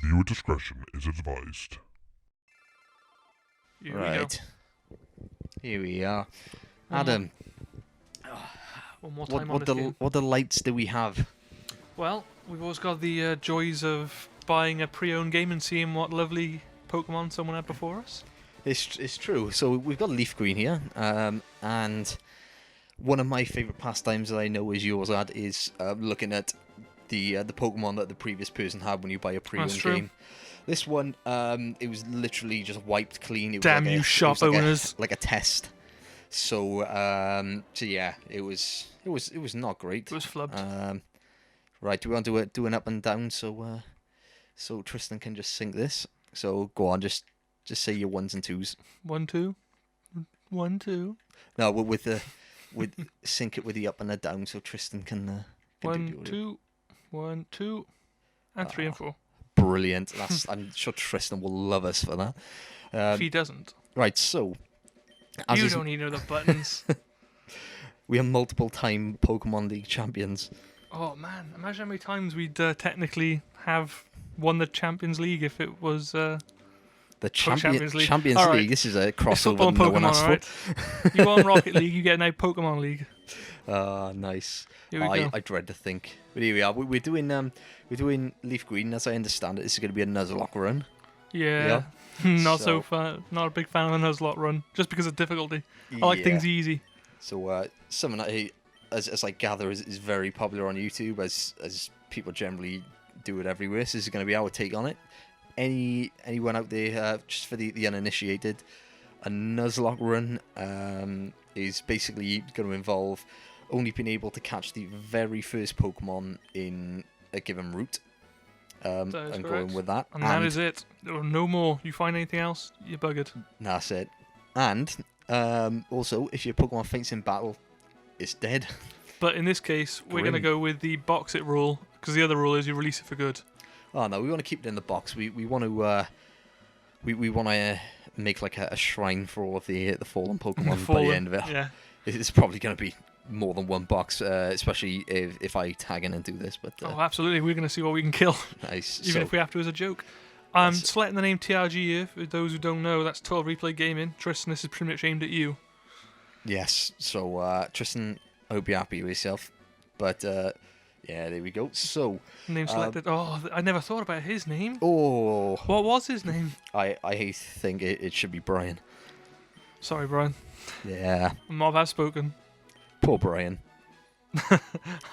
Viewer discretion is advised. Here Right. Here we are. Adam, One more time on this game. what the lights do we have? Well, we've always got the joys of buying a pre-owned game and seeing what lovely Pokemon someone had before us. It's true. So we've got LeafGreen here, and one of my favourite pastimes that I know is yours, Ad, is looking at the Pokemon that the previous person had when you buy a pre-owned That's true. game. This one, it was literally just wiped clean. It was Damn like you, shop it was owners! like a test. So yeah, it was not great. It was flubbed. Right, do we want to do an up and down so Tristan can just sync this? So go on, just say your ones and twos. 1, 2. 1, 2. No, with sync it with the up and the down so Tristan can. Do 1, the audio. 2. 1, 2. And 3 and 4. Brilliant. I'm sure Tristan will love us for that. If he doesn't. Right, so You don't need to know the buttons. we are multiple time Pokemon League champions. Oh man, imagine how many times we'd technically have won the Champions League if it was... The Champions League. Champions All right. League. This is a It's football crossover and no one Pokemon, asked alright? You won Rocket League, you get now Pokemon League. for. Nice. Here we go. I dread to think. But here we are. We're doing LeafGreen, as I understand it. This is going to be a Nuzlocke run. Yeah. Not so So- fun. Not a big fan of the Nuzlocke run, just because of difficulty. I like things easy. So something that as I gather is very popular on YouTube, as people generally do it everywhere. So this is going to be our take on it. Anyone out there, just for the uninitiated, a Nuzlocke run is basically going to involve only being able to catch the very first Pokemon in a given route. That is And correct. going with that. And that is it. There are no more. You find anything else, you're buggered. That's it. And also, if your Pokemon faints in battle, it's dead. But in this case, we're going to Grim. go with the box it rule, because the other rule is you release it for good. Oh no, we want to keep it in the box. We want to we want to make like a shrine for all of the fallen Pokemon by the end of it. Yeah. It's probably going to be more than one box, especially if I tag in and do this. But Oh, absolutely. We're going to see what we can kill, nice. even So, if we have to as a joke. I'm That's it. selecting the name TRG here. For those who don't know, that's 12 Replay Gaming. Tristan, this is pretty much aimed at you. yes. So Tristan, I hope you're happy with yourself. But yeah, there we go. So Name selected. I never thought about his name. oh, What was his name? I think it should be Brian. Sorry, Brian. Yeah, Mob has spoken. poor Brian.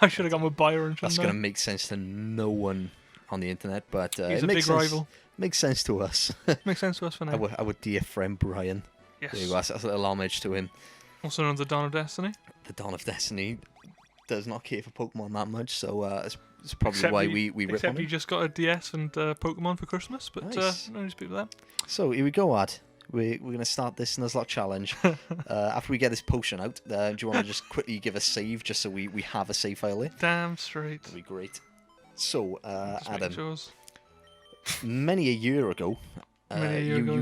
I should have gone with Byron. That's shouldn't going to make sense to no one on the internet, but I? He's it a makes big sense. rival. Makes sense to us. Makes sense to us for now. Our dear friend Brian. Yes. There you go. That's a little homage to him. Also known as the Dawn of Destiny. The Dawn of Destiny does not care for Pokemon that much, so it's probably Except why he- we rip Except on he him. just got a DS and Pokemon for Christmas, but Nice. no need to speak to that. So here we go, Ad. We're going to start this Nuzlocke challenge. After we get this potion out, do you want to just quickly give a save, just so we have a save file there? Damn straight. That'd be great. So, Just making Adam, sure. many a year ago, Many a year you ago,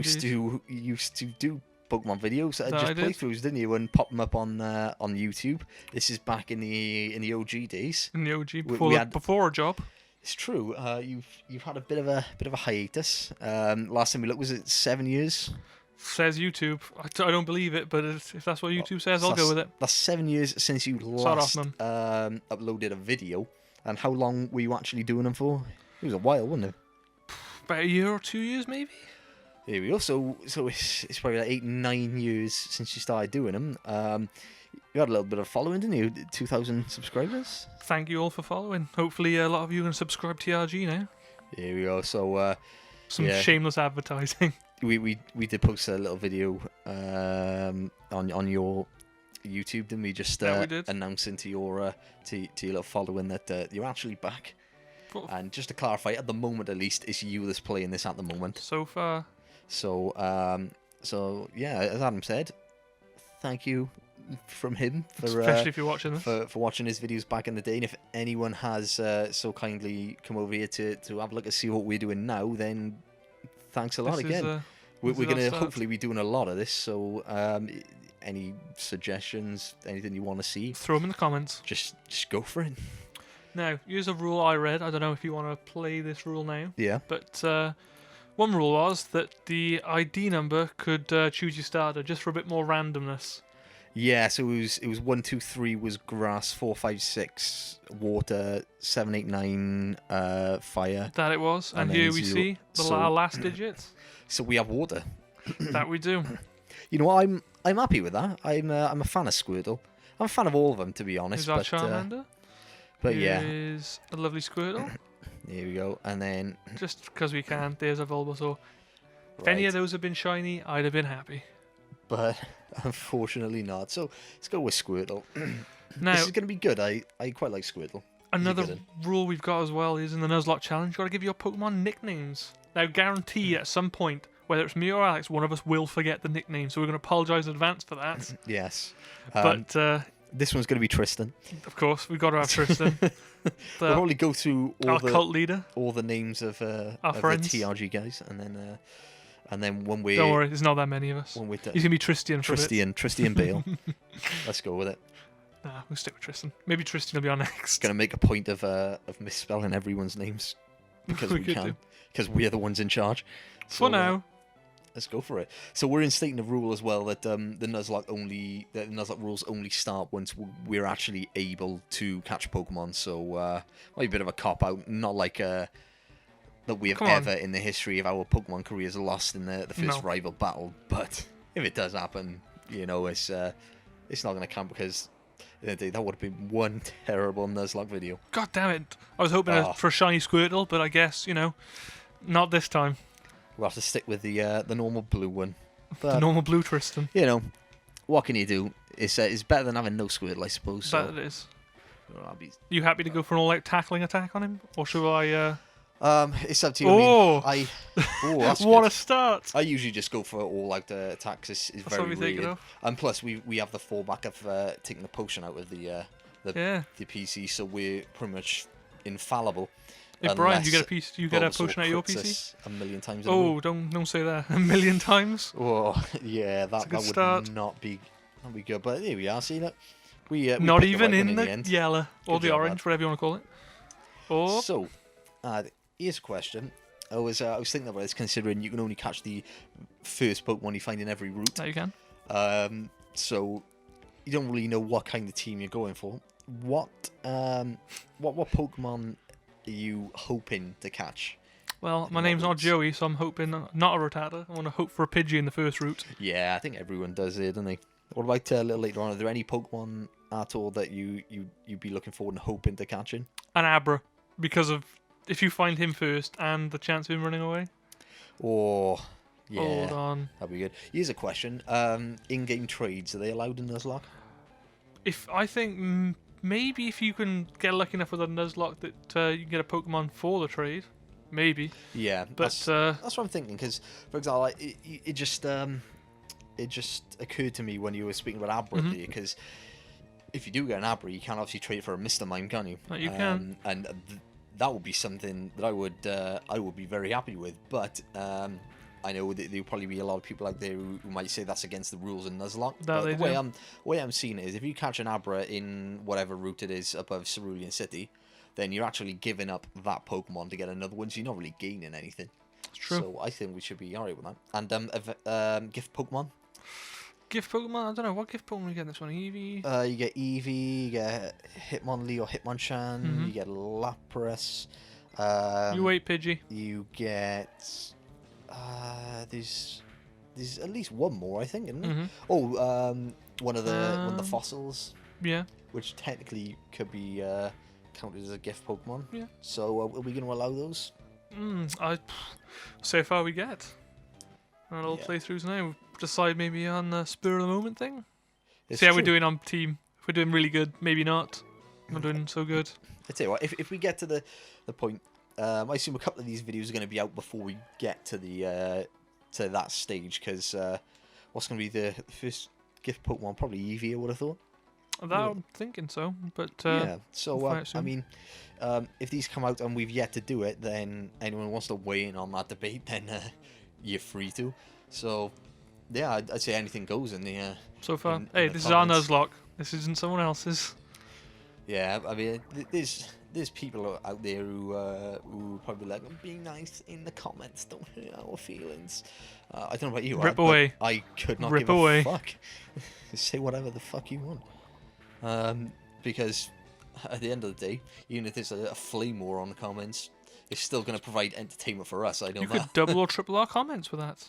used to do Pokemon videos, That just I did. playthroughs, didn't you, and pop them up on YouTube. This is back in the OG days. In the OG, we before, had- before a job. It's true. You've had a bit of a hiatus. Last time we looked, was it 7 years? Says YouTube. I don't believe it, but if that's what YouTube says, I'll that's- go with it. That's 7 years since you Sod off, last man. uploaded a video. And how long were you actually doing them for? It was a while, wasn't it? About a year or 2 years, maybe? Here we go. So it's probably like 8, 9 years since you started doing them. You had a little bit of following, didn't you? 2,000 subscribers. Thank you all for following. Hopefully, a lot of you are going to subscribe to TRG now. Here we go. So Some Yeah. shameless advertising. we did post a little video on your YouTube, didn't we? Just Yeah, we did. announcing to your little following that you're actually back. Well- And just to clarify, at the moment at least, it's you that's playing this at the moment. So far, So yeah, as Adam said, thank you from him especially if you're watching this. for watching his videos back in the day. And if anyone has so kindly come over here to have a look and see what we're doing now, then thanks a lot This is, again. We're this is going to our start. hopefully be doing a lot of this. So any suggestions, anything you want to see, Throw them in the comments. just go for it. Now, here's a rule I read. I don't know if you want to play this rule now. Yeah. But one rule was that the ID number could choose your starter just for a bit more randomness. Yeah, so it was 1, 2, 3 was grass, 4, 5, 6 water, 7, 8, 9 fire. That it was. And And here then we 0. see the So- last digits. So we have water. That we do. You know what? I'm happy with that. I'm a fan of Squirtle. I'm a fan of all of them, to be honest. Here's our But Charmander. but yeah, Here's a lovely Squirtle. here we go. And then Just because we can. There's a Bulbasaur. If any of those had been shiny, I'd have been happy. but unfortunately not. So let's go with Squirtle. Now, This is going to be good. I quite like Squirtle. another good rule we've got as well is in the Nuzlocke challenge, you've got to give your Pokemon nicknames. Now, guarantee at some point, whether it's me or Alex, one of us will forget the nickname, so we're going to apologise in advance for that. Yes. But, This one's going to be Tristan. of course, we've got to have Tristan. We'll probably go through Our cult leader. all the names of Our the friends. TRG guys, and then when we Don't worry, there's not that many of us. when we He's going to be Tristian for a bit. Tristian Bale. Let's go with it. Nah, we'll stick with Tristan. Maybe Tristan will be on next. Gonna make a point of misspelling everyone's names because We we could can, do. because we are the ones in charge. For So, now. let's go for it. So we're instating a rule as well that the Nuzlocke rules only start once we're actually able to catch Pokemon. So might be a bit of a cop out, not like that we have Come on. ever in the history of our Pokemon careers lost in the first No. rival battle. But if it does happen, you know, it's not gonna count because that would have been one terrible Nuzlocke video. God damn it. I was hoping Oh. for a shiny Squirtle, but I guess, not this time. We'll have to stick with the normal blue one. The But normal blue Tristan. you know, what can you do? It's better than having no Squirtle, I suppose. So That it is. I'll be... You happy to go for an all-out tackling attack on him? Or should I... it's up to you. Oh! I mean, that's what good. a start! I usually just go for all out attacks. It's That's very what we take it weird. off. And plus, we have the fallback of taking the potion out of the Yeah. PC, so we're pretty much infallible. Hey, Brian, you get a unless piece. You get a Bulbasaur potion out of your crits PC? us a million times. in a Oh, row. don't say that. A million times? Oh, yeah, a that good would start. not be good. But here we are. See that? We Not picked the even right one in the the end. yellow or Good the job, orange, lad. whatever you want to call it. Or So, here's a question. I was thinking about this, considering you can only catch the first Pokemon you find in every route. now you can. So you don't really know what kind of team you're going for. What Pokemon are you hoping to catch? Well, my In name's what not routes? Joey, so I'm hoping not a Rattata. I want to hope for a Pidgey in the first route. Yeah, I think everyone does it, don't they? What about a little later on? Are there any Pokemon at all that you'd be looking forward and hoping to catching? An Abra, because of if you find him first and the chance of him running away. Or yeah, Hold on. that'd be good. Here's a question: in-game trades, are they allowed in Nuzlocke? If I think maybe if you can get lucky enough with a Nuzlocke that you can get a Pokemon for the trade, maybe. Yeah, But that's what I'm thinking. Because, for example, it just occurred to me when you were speaking about Abra, Mhm. because if you do get an Abra, you can obviously trade it for a Mr. Mime, can't you? You can. And that would be something that I would be very happy with. But I know that there'll probably be a lot of people out there who might say that's against the rules in Nuzlocke. That But they the do. way I'm seeing it is, if you catch an Abra in whatever route it is above Cerulean City, then you're actually giving up that Pokemon to get another one, so you're not really gaining anything. It's true. So I think we should be alright with that. And gift Pokemon. Gift Pokemon? I don't know. What gift Pokemon you get in this one? Eevee? You get Eevee, you get Hitmonlee or Hitmonchan, Mhm. you get Lapras. You wait, Pidgey. You get there's at least one more, I think, isn't there? Mhm. Oh, one of the Um, fossils, Yeah. which technically could be counted as a gift Pokemon. Yeah. So are we going to allow those? So far we get. Our little Yeah. playthroughs now. Decide maybe on the spur of the moment thing. It's See how we're true. doing on team. If we're doing really good, maybe not. Not doing so good. I tell you what, if we get to the point, I assume a couple of these videos are going to be out before we get to the to that stage, because what's going to be the first gift Pokemon? Probably Eevee, I would have thought. That Yeah. I'm thinking so, but Yeah. So we'll find out I soon. mean, if these come out and we've yet to do it, then anyone wants to weigh in on that debate, then you're free to. So yeah, I'd say anything goes in the. so far, in hey, the this is our comments. Nuzlocke. This isn't someone else's. Yeah, I mean, there's people out there who probably like, be nice in the comments, don't hurt our feelings. I don't know about you, Rip but away. I could not Rip give away. a fuck. Say whatever the fuck you want. Because at the end of the day, even if there's a flame war on the comments, it's still going to provide entertainment for us. I know You that. could double or triple our comments with that.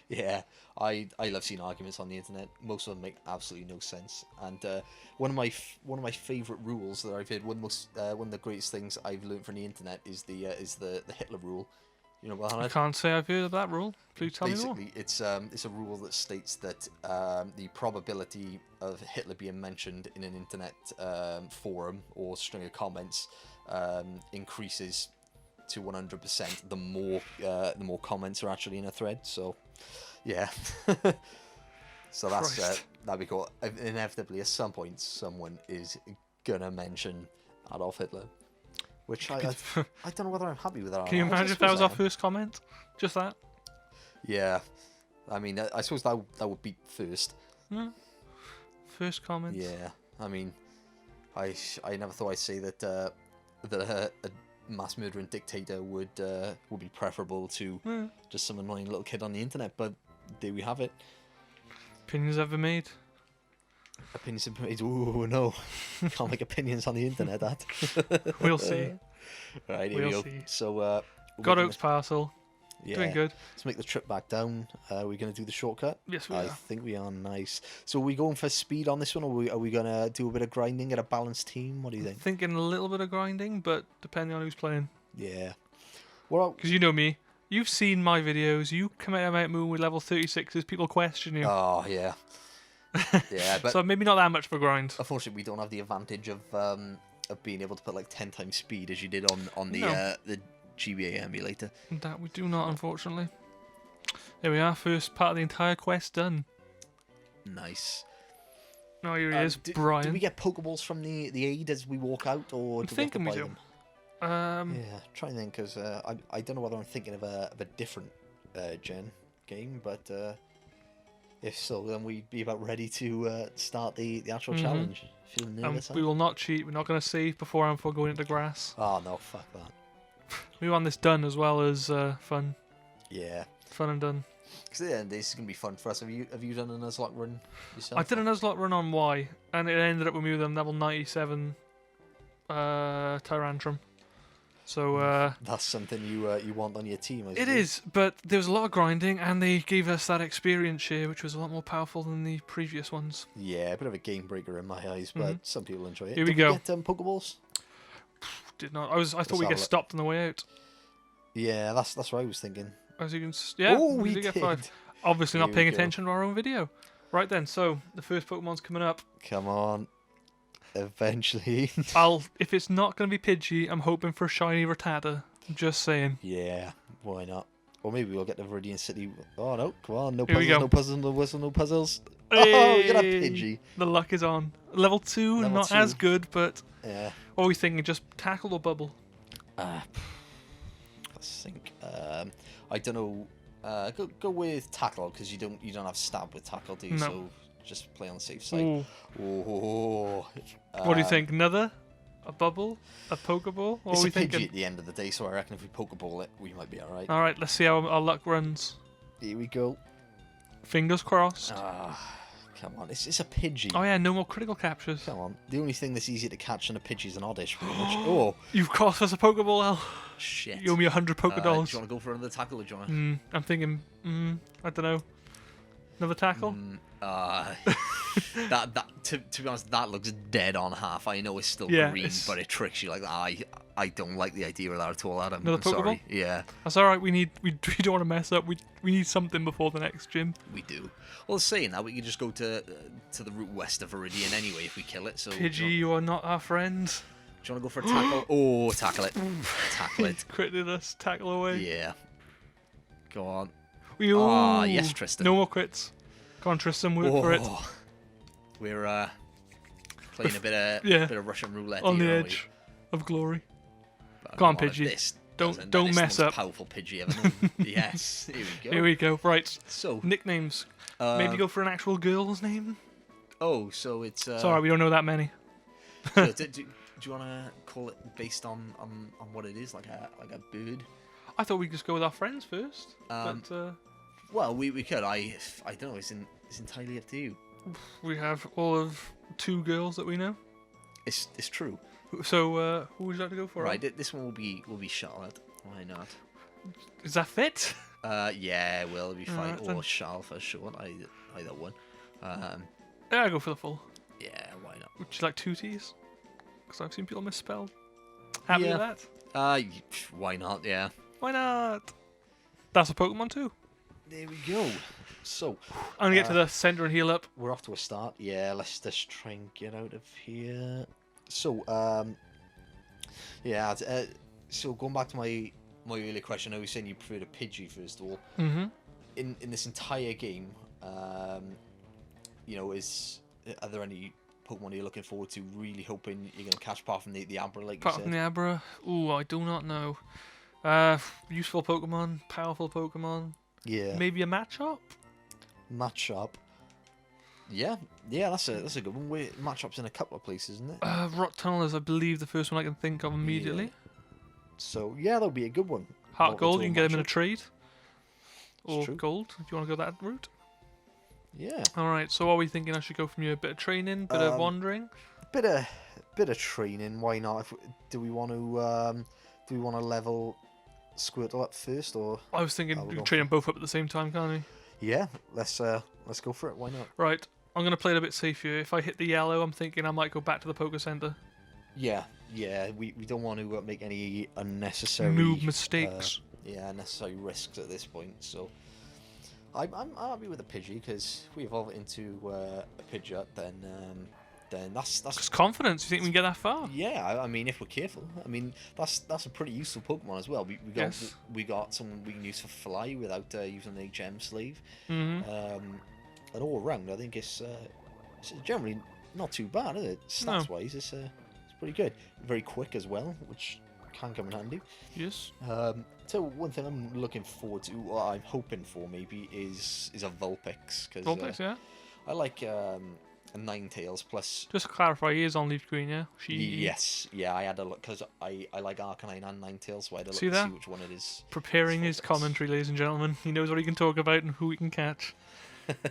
Yeah, I love seeing arguments on the internet. Most of them make absolutely no sense. And one of my favorite rules that I've heard, one of the greatest things I've learned from the internet is the Hitler rule. You know about I that? can't say I've heard of that rule. Please tell me more. Basically, it's a rule that states that the probability of Hitler being mentioned in an internet forum or string of comments increases to 100% the more comments are actually in a thread. So, yeah. So that's that'd be cool. Inevitably, at some point, someone is gonna mention Adolf Hitler. Which I don't know whether I'm happy with that. Can you imagine if that was our first comment? Just that? Yeah, I mean, I suppose that would be first. First comment. Yeah, I mean, I never thought I'd say that a mass murdering dictator would be preferable to just some annoying little kid on the internet. But there we have it. Opinions ever made? Opinions. Ooh, no, can't make opinions on the internet. That We'll see. Right, here we go. See. So Got Oaks Parcel. Yeah. Doing good. Let's make the trip back down. We're going to do the shortcut. Yes, we I are. think we are. Nice. So are we going for speed on this one, or are we going to do a bit of grinding, get a balanced team? What do you think? Thinking a little bit of grinding, but depending on who's playing. Yeah. Well, Because you know me. You've seen my videos. You come out of Mount Moon with level 36s. People question you. oh, yeah. Yeah, but So maybe not that much for grind. unfortunately, we don't have the advantage of being able to put like 10 times speed as you did on the No. the GBA emulator. That we do not, unfortunately. There we are. First part of the entire quest done. Nice. Oh, here he is, do Brian. we get Pokeballs from the aid as we walk out, or I'm do we have to thinking we buy do. them? Yeah, try and think, because I don't know whether I'm thinking of a different gen game, but if so, then we'd be about ready to start the actual challenge. Feeling nervous? We will not cheat. We're not going to save beforehand before going into grass. Oh no, fuck that. We want this done as well as fun. Yeah. Fun and done. Because yeah, this is gonna be fun for us. Have you done a Nuzlocke run yourself? I did a Nuzlocke run on Y, and it ended up with me with a level 97 Tyrantrum. So That's something you want on your team. it is, but there was a lot of grinding, and they gave us that experience share, which was a lot more powerful than the previous ones. Yeah, a bit of a game breaker in my eyes, but some people enjoy it. Here we Did go. Get Pokeballs? Did not. I thought we'd have a get look. stopped on the way out. Yeah, that's what I was thinking. As you can, yeah, Oh, we did get did. 5. Obviously, Here not we paying go. attention to our own video. Right then, so the first Pokemon's coming up. Come on. Eventually. If it's not going to be Pidgey, I'm hoping for a shiny Rattata. I'm just saying. Yeah, why not? Or maybe we'll get the Viridian City. Oh no, come on, no Here we puzzles, go. no puzzles, no whistle, no puzzles. Oh, we got a Hey! Pidgey. The luck is on. Level 2, Level not 2. as good, but Yeah. what are we thinking? Just tackle or bubble? Let's think. I don't know. Go with tackle, because you don't have stab with tackle, do you? No. So just play on the safe side. Ooh. Oh. What do you think? Another? A bubble? A Pokeball? What It's are a we thinking? Pidgey at the end of the day, so I reckon if we Pokeball it, we might be alright. Alright, let's see how our luck runs. Here we go. Fingers crossed. Come on, it's a Pidgey. Oh yeah, no more critical captures. Come on. The only thing that's easier to catch than a Pidgey is an Oddish, pretty much. Oh, You've cost us a Pokeball, Al. shit. You owe me 100 Do you Pokedolls. want to go for another tackle, or do you want to... I'm thinking, I don't know. Another tackle? That to be honest, that looks dead on half. I know it's still Yeah, green, it's- but it tricks you like that. I don't like the idea of that at all, Adam. Another I'm sorry. Pokeball? Yeah, That's alright, we don't want to mess up. We need something before the next gym. we do. Well, saying that, we can just go to the route west of Viridian anyway if we kill it. So Pidgey, you are not our friend. do you want to go for a tackle? Oh, tackle it. Tackle it. Critted us, tackle away. Yeah. Go on. Ooh. Ah, yes, Tristan. No more quits. Go on, Tristan, work for it. We're playing a bit of Yeah. bit of Russian roulette On the here, aren't we? edge of glory. But Go on, come if Pidgey. this Don't- doesn't, don't then it's mess the most up. Powerful Pidgey ever known. Yes, here we go. Here we go. Right. So, Nicknames. Maybe go for an actual girl's name? so it's It's alright, we don't know that many. so Do you want to call it based on what it is, like a bird? I thought we'd just go with our friends first. Well, we could. I don't know. It's entirely up to you. We have all of 2 girls that we know. It's true. So who would you like to go for? Right. This one will be Charlotte. Why not? Is that fit? Yeah, well, it'll be fine. Alright, then. Or Charles for short. Either one. Yeah, I'll go for the full. Yeah, why not? Would you like 2 T's? Because I've seen people misspell. Happy Yeah. with that? Why not? Yeah. Why not? That's a Pokemon too. There we go. So I'm gonna get to the center and heal up. we're off to a start. Yeah, let's just try and get out of here. So so going back to my earlier question, I was saying you preferred a Pidgey first of all. Mm-hmm. In this entire game, you know, are there any Pokemon you're looking forward to? Really hoping you're gonna catch apart from the Abra, like Apart you from said. the Abra, ooh, I do not know. Useful Pokemon, powerful Pokemon, Yeah. maybe a Matchup. Matchup. Yeah, that's a good one. Matchup's in a couple of places, isn't it? Rot Tunnel is, I believe, the first one I can think of immediately. Yeah. So yeah, that'll be a good one. Heart What Gold, we're you can doing get them in a matchup. trade. Or true. Gold, do you want to go that route? Yeah. Alright, so what are we thinking? I should go from you? A bit of training, bit of wandering? Bit of training. Why not? Do we want to level Squirtle up first, or I was thinking we'll we go can train them both up at the same time, can't we? yeah? Let's go for it. Why not? Right, I'm going to play it a bit safe here. If I hit the yellow, I'm thinking I might go back to the Poké Center. Yeah. We don't want to make any unnecessary Noob mistakes. unnecessary risks at this point. So I'm happy with a Pidgey because if we evolve it into a Pidgeot, then that's Because confidence, you think we can get that far? yeah. I mean, if we're careful, I mean that's a pretty useful Pokemon as well. Yes. We got someone we can use for Fly without using a Gem Sleeve. Mm-hmm. And all around, I think it's generally not too bad, is it? Stats wise, it's pretty good. Very quick as well, which can come in handy. Yes. So one thing I'm looking forward to, or I'm hoping for maybe, is a Vulpix, because Vulpix, yeah. I like a Ninetales plus. Just to clarify, he is on LeafGreen, yeah? Yes, yeah, I had a look because I like Arcanine and Ninetales, so I had a look See to that? see which one it is. Preparing his Vulpix. commentary, ladies and gentlemen. He knows what he can talk about and who he can catch.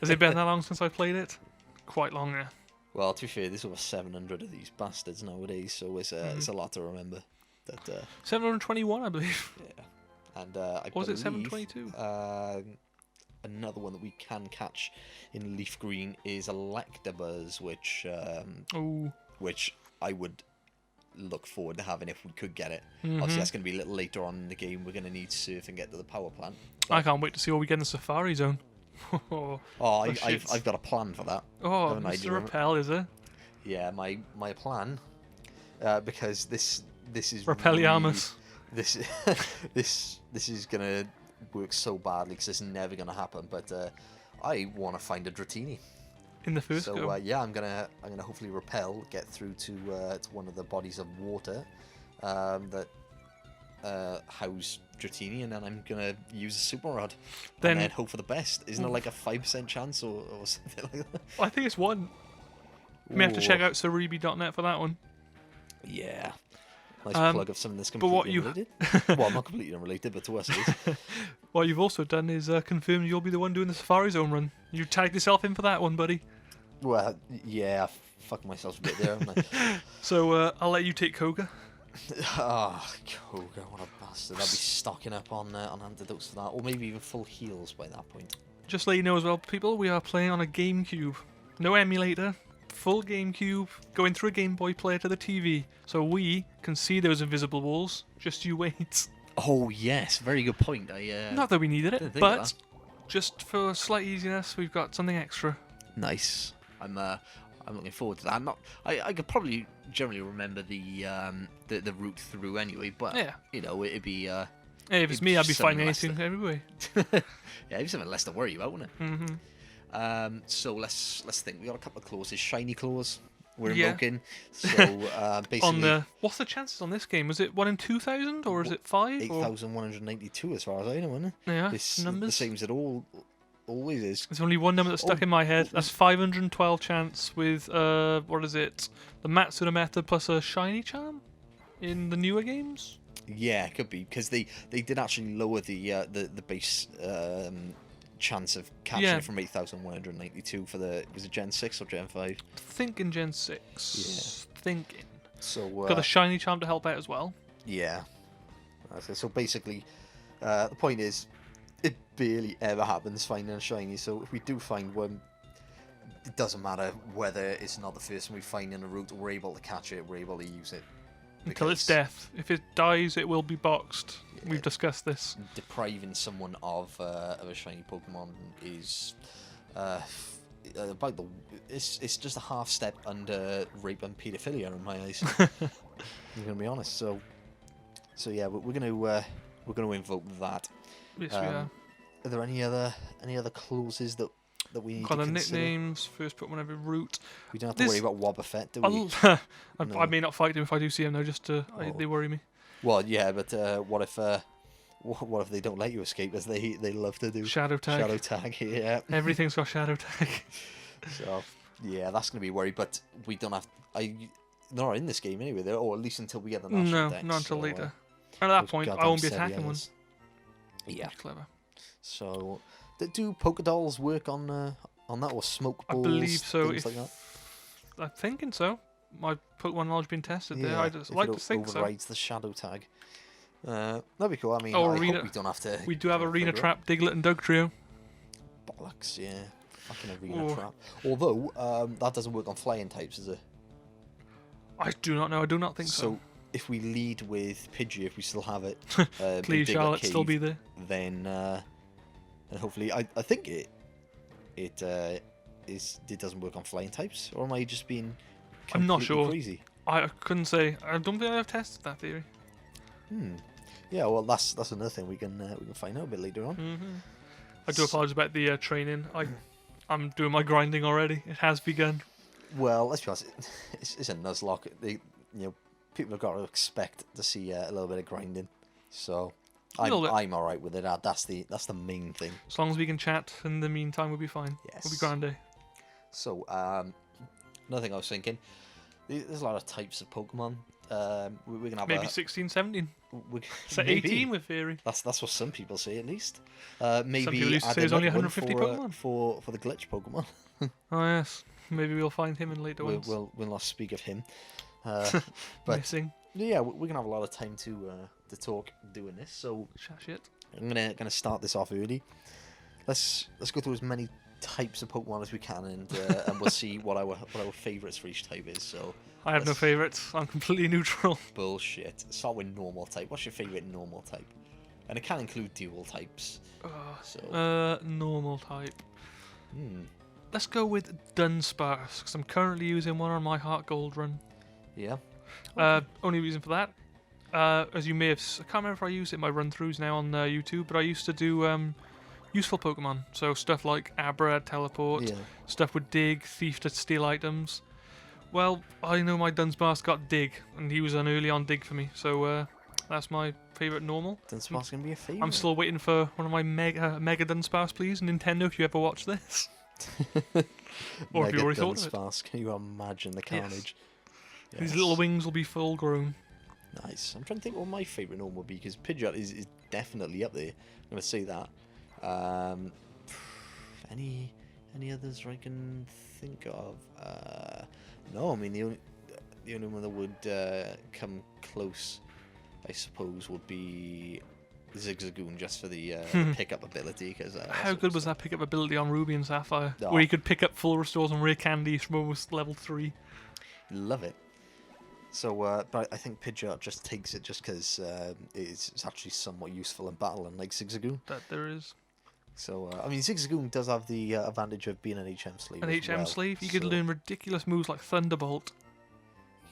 Has it been that long since I played it? Quite long, yeah. Well, to be fair, there's over 700 of these bastards nowadays, so it's a lot to remember. That 721, I believe. yeah, and I Was it believe, 722? Another one that we can catch in Leaf Green is Electabuzz, which I would look forward to having if we could get it. Obviously, that's going to be a little later on in the game. We're going to need Surf and get to the power plant. I can't wait to see what we get in the Safari Zone. I've got a plan for that. Oh, Haven't I, do Mr. you remember? Repel, is it? Yeah, my plan, because this is Repelliarmus. really, this is gonna work so badly because it's never gonna happen. But I want to find a Dratini. In the first So go. yeah, I'm gonna hopefully repel, get through to one of the bodies of water that house Dratini, and then I'm gonna use a super rod Then- and then hope for the best. Isn't it like a 5% chance or something like that? I think it's one. You may have to Ooh, check out cerebi.net for that one. Yeah. Nice Um, plug of something that's but completely what you- unrelated. Well, not completely unrelated, but to us it is. What you've also done is confirmed you'll be the one doing the Safari Zone run. You tagged yourself in for that one, buddy. Well, yeah, I fucked myself a bit there, haven't I? So I'll let you take Koga. Ah, Koga, what a bastard. I'll be stocking up on antidotes for that, or maybe even full heals by that point. Just to let you know as well, people, we are playing on a GameCube. No emulator. Full GameCube. Going through a Game Boy player to the TV. So we can see those invisible walls. Just you wait. Oh yes, very good point. Not that we needed didn't it, think of but that. just for slight easiness, we've got something extra. Nice. I'm looking forward to that. I could probably generally remember the route through anyway, but Yeah. you know, it'd be Hey, if it's It'd me, be I'd be something finding less anything everywhere. yeah, it'd be something less to worry about, wouldn't it? Mm-hmm. So let's think. We got a couple of clauses. Shiny claws. We're Yeah. invoking. So basically, On the what's the chances on this game? Was it 1 in 2,000 or is it 5? or- 8,192 as far as I know, isn't it? Yeah, This numbers. the same as it all Always is. There's only one number that's stuck in my head. That's 512 chance with what is it? The Matsuna method plus a shiny charm in the newer games. Yeah, it could be because they did actually lower the base chance of catching it from 8,192 for was it Gen 6 or Gen 5? Thinking Gen 6. Yeah. Thinking. So got the shiny charm to help out as well. Yeah. So basically, the point is, it barely ever happens finding a shiny. So if we do find one, it doesn't matter whether it's not the first one we find in a route. We're able to catch it. We're able to use it. Until its death. If it dies, it will be boxed. Yeah, we've discussed this. Depriving someone of a shiny Pokemon is about it's just a half step under rape and paedophilia in my eyes. I'm gonna be honest. So yeah, we're gonna invoke that. Yes, we are. Are there any other clauses that we need Got to the consider? Nicknames, first Pokemon every route. We don't have to worry about Wobbuffet, do we? I may not fight him if I do see him though, just to they worry me. Well, yeah, but what if they don't let you escape, as they love to do? Shadow tag. Shadow tag, yeah. Everything's got shadow tag. So yeah, that's gonna be a worry. But we don't have. Not in this game anyway, or at least until we get the national deck. No, not until later. And at that point, I won't be attacking one. Yeah. Clever. So, do Pokédolls work on that, or smoke balls? I believe so. Things like that? I'm thinking so. My Pokemon knowledge being tested there. Yeah, I just like to think so. Overrides the shadow tag. That'd be cool. I mean, Oh, I arena, hope we don't have to. We do have Arena Trap, Diglett, and Doug Trio. Bollocks, yeah. Fucking Arena Trap. Although that doesn't work on flying types, does it? I do not know. I do not think so. So if we lead with Pidgey, if we still have it, please Charlotte still be there. Then and hopefully, I think it doesn't work on flying types, or am I just being I'm not sure. crazy? I couldn't say. I don't think I've tested that theory. Yeah, well, that's another thing we can find out a bit later on. I do apologise about the training. I'm doing my grinding already. It has begun. Well, let's be honest. It's a Nuzlocke. People have got to expect to see a little bit of grinding. So I'm all right with it. That's the main thing. As long as we can chat in the meantime, we'll be fine. Yes. We'll be grande. So another thing I was thinking. There's a lot of types of Pokemon. We're gonna have maybe 16, 17. So maybe. 18 with theory. That's what some people say at least. Maybe some people used to say there's only 150 Pokemon for the glitch Pokemon. Oh yes, maybe we'll find him in later ones. We'll not speak of him. But missing. Yeah, we're gonna have a lot of time to talk doing this. So shit. I'm gonna start this off early. Let's go through as many types of Pokemon as we can, and we'll see what our favourites for each type is. So I have no favourites. I'm completely neutral. Bullshit. Start with normal type. What's your favourite normal type? And it can include dual types. Normal type. Let's go with Dunsparce, because I'm currently using one on my Heart Gold run. Yeah. Only reason for that, as you may have, I can't remember if I used it in my run-throughs now on YouTube, but I used to do useful Pokemon, so stuff like Abra, Teleport, stuff with Dig, Thief to steal items. Well, I know my Dunsparce got Dig, and he was an early on Dig for me, so that's my favourite normal. Dunsparce gonna be a favourite. I'm still waiting for one of my Mega Dunsparce, please, Nintendo, if you ever watch this. Or if you already thought of it. Can you imagine the carnage? Yes. These little wings will be full grown. Nice. I'm trying to think what my favourite normal would be, because Pidgeot is definitely up there. I'm going to say that. Any others I can think of? No, I mean the only one that would come close, I suppose, would be Zigzagoon, just for the pickup ability. Cause, how good was that pickup ability on Ruby and Sapphire? Where you could pick up full restores and rare candies from almost level 3. Love it. So, but I think Pidgeot just takes it just because it's actually somewhat useful in battle, unlike Zigzagoon. That there is. So, I mean, Zigzagoon does have the advantage of being an HM slave. An HM slave? You could learn ridiculous moves like Thunderbolt.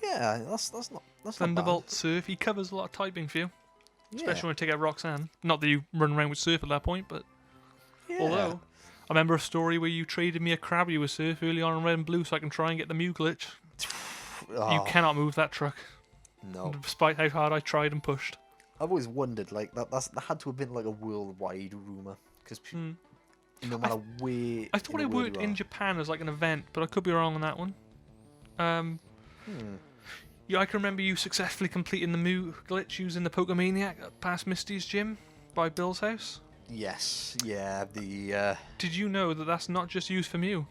Yeah, that's not Thunderbolt, not bad. Surf. He covers a lot of typing for you. Especially when you take out Roxanne. Not that you run around with Surf at that point, but... Yeah. Although, I remember a story where you traded me a Krabby with Surf early on in Red and Blue so I can try and get the Mew glitch. You cannot move that truck. No. Despite how hard I tried and pushed. I've always wondered, like, that had to have been like a worldwide rumour. Because no matter where. I thought it worked in Japan as like an event, but I could be wrong on that one. Yeah, I can remember you successfully completing the Mew glitch using the Pokemaniac past Misty's gym by Bill's house. Yes, yeah. Did you know that that's not just used for Mew?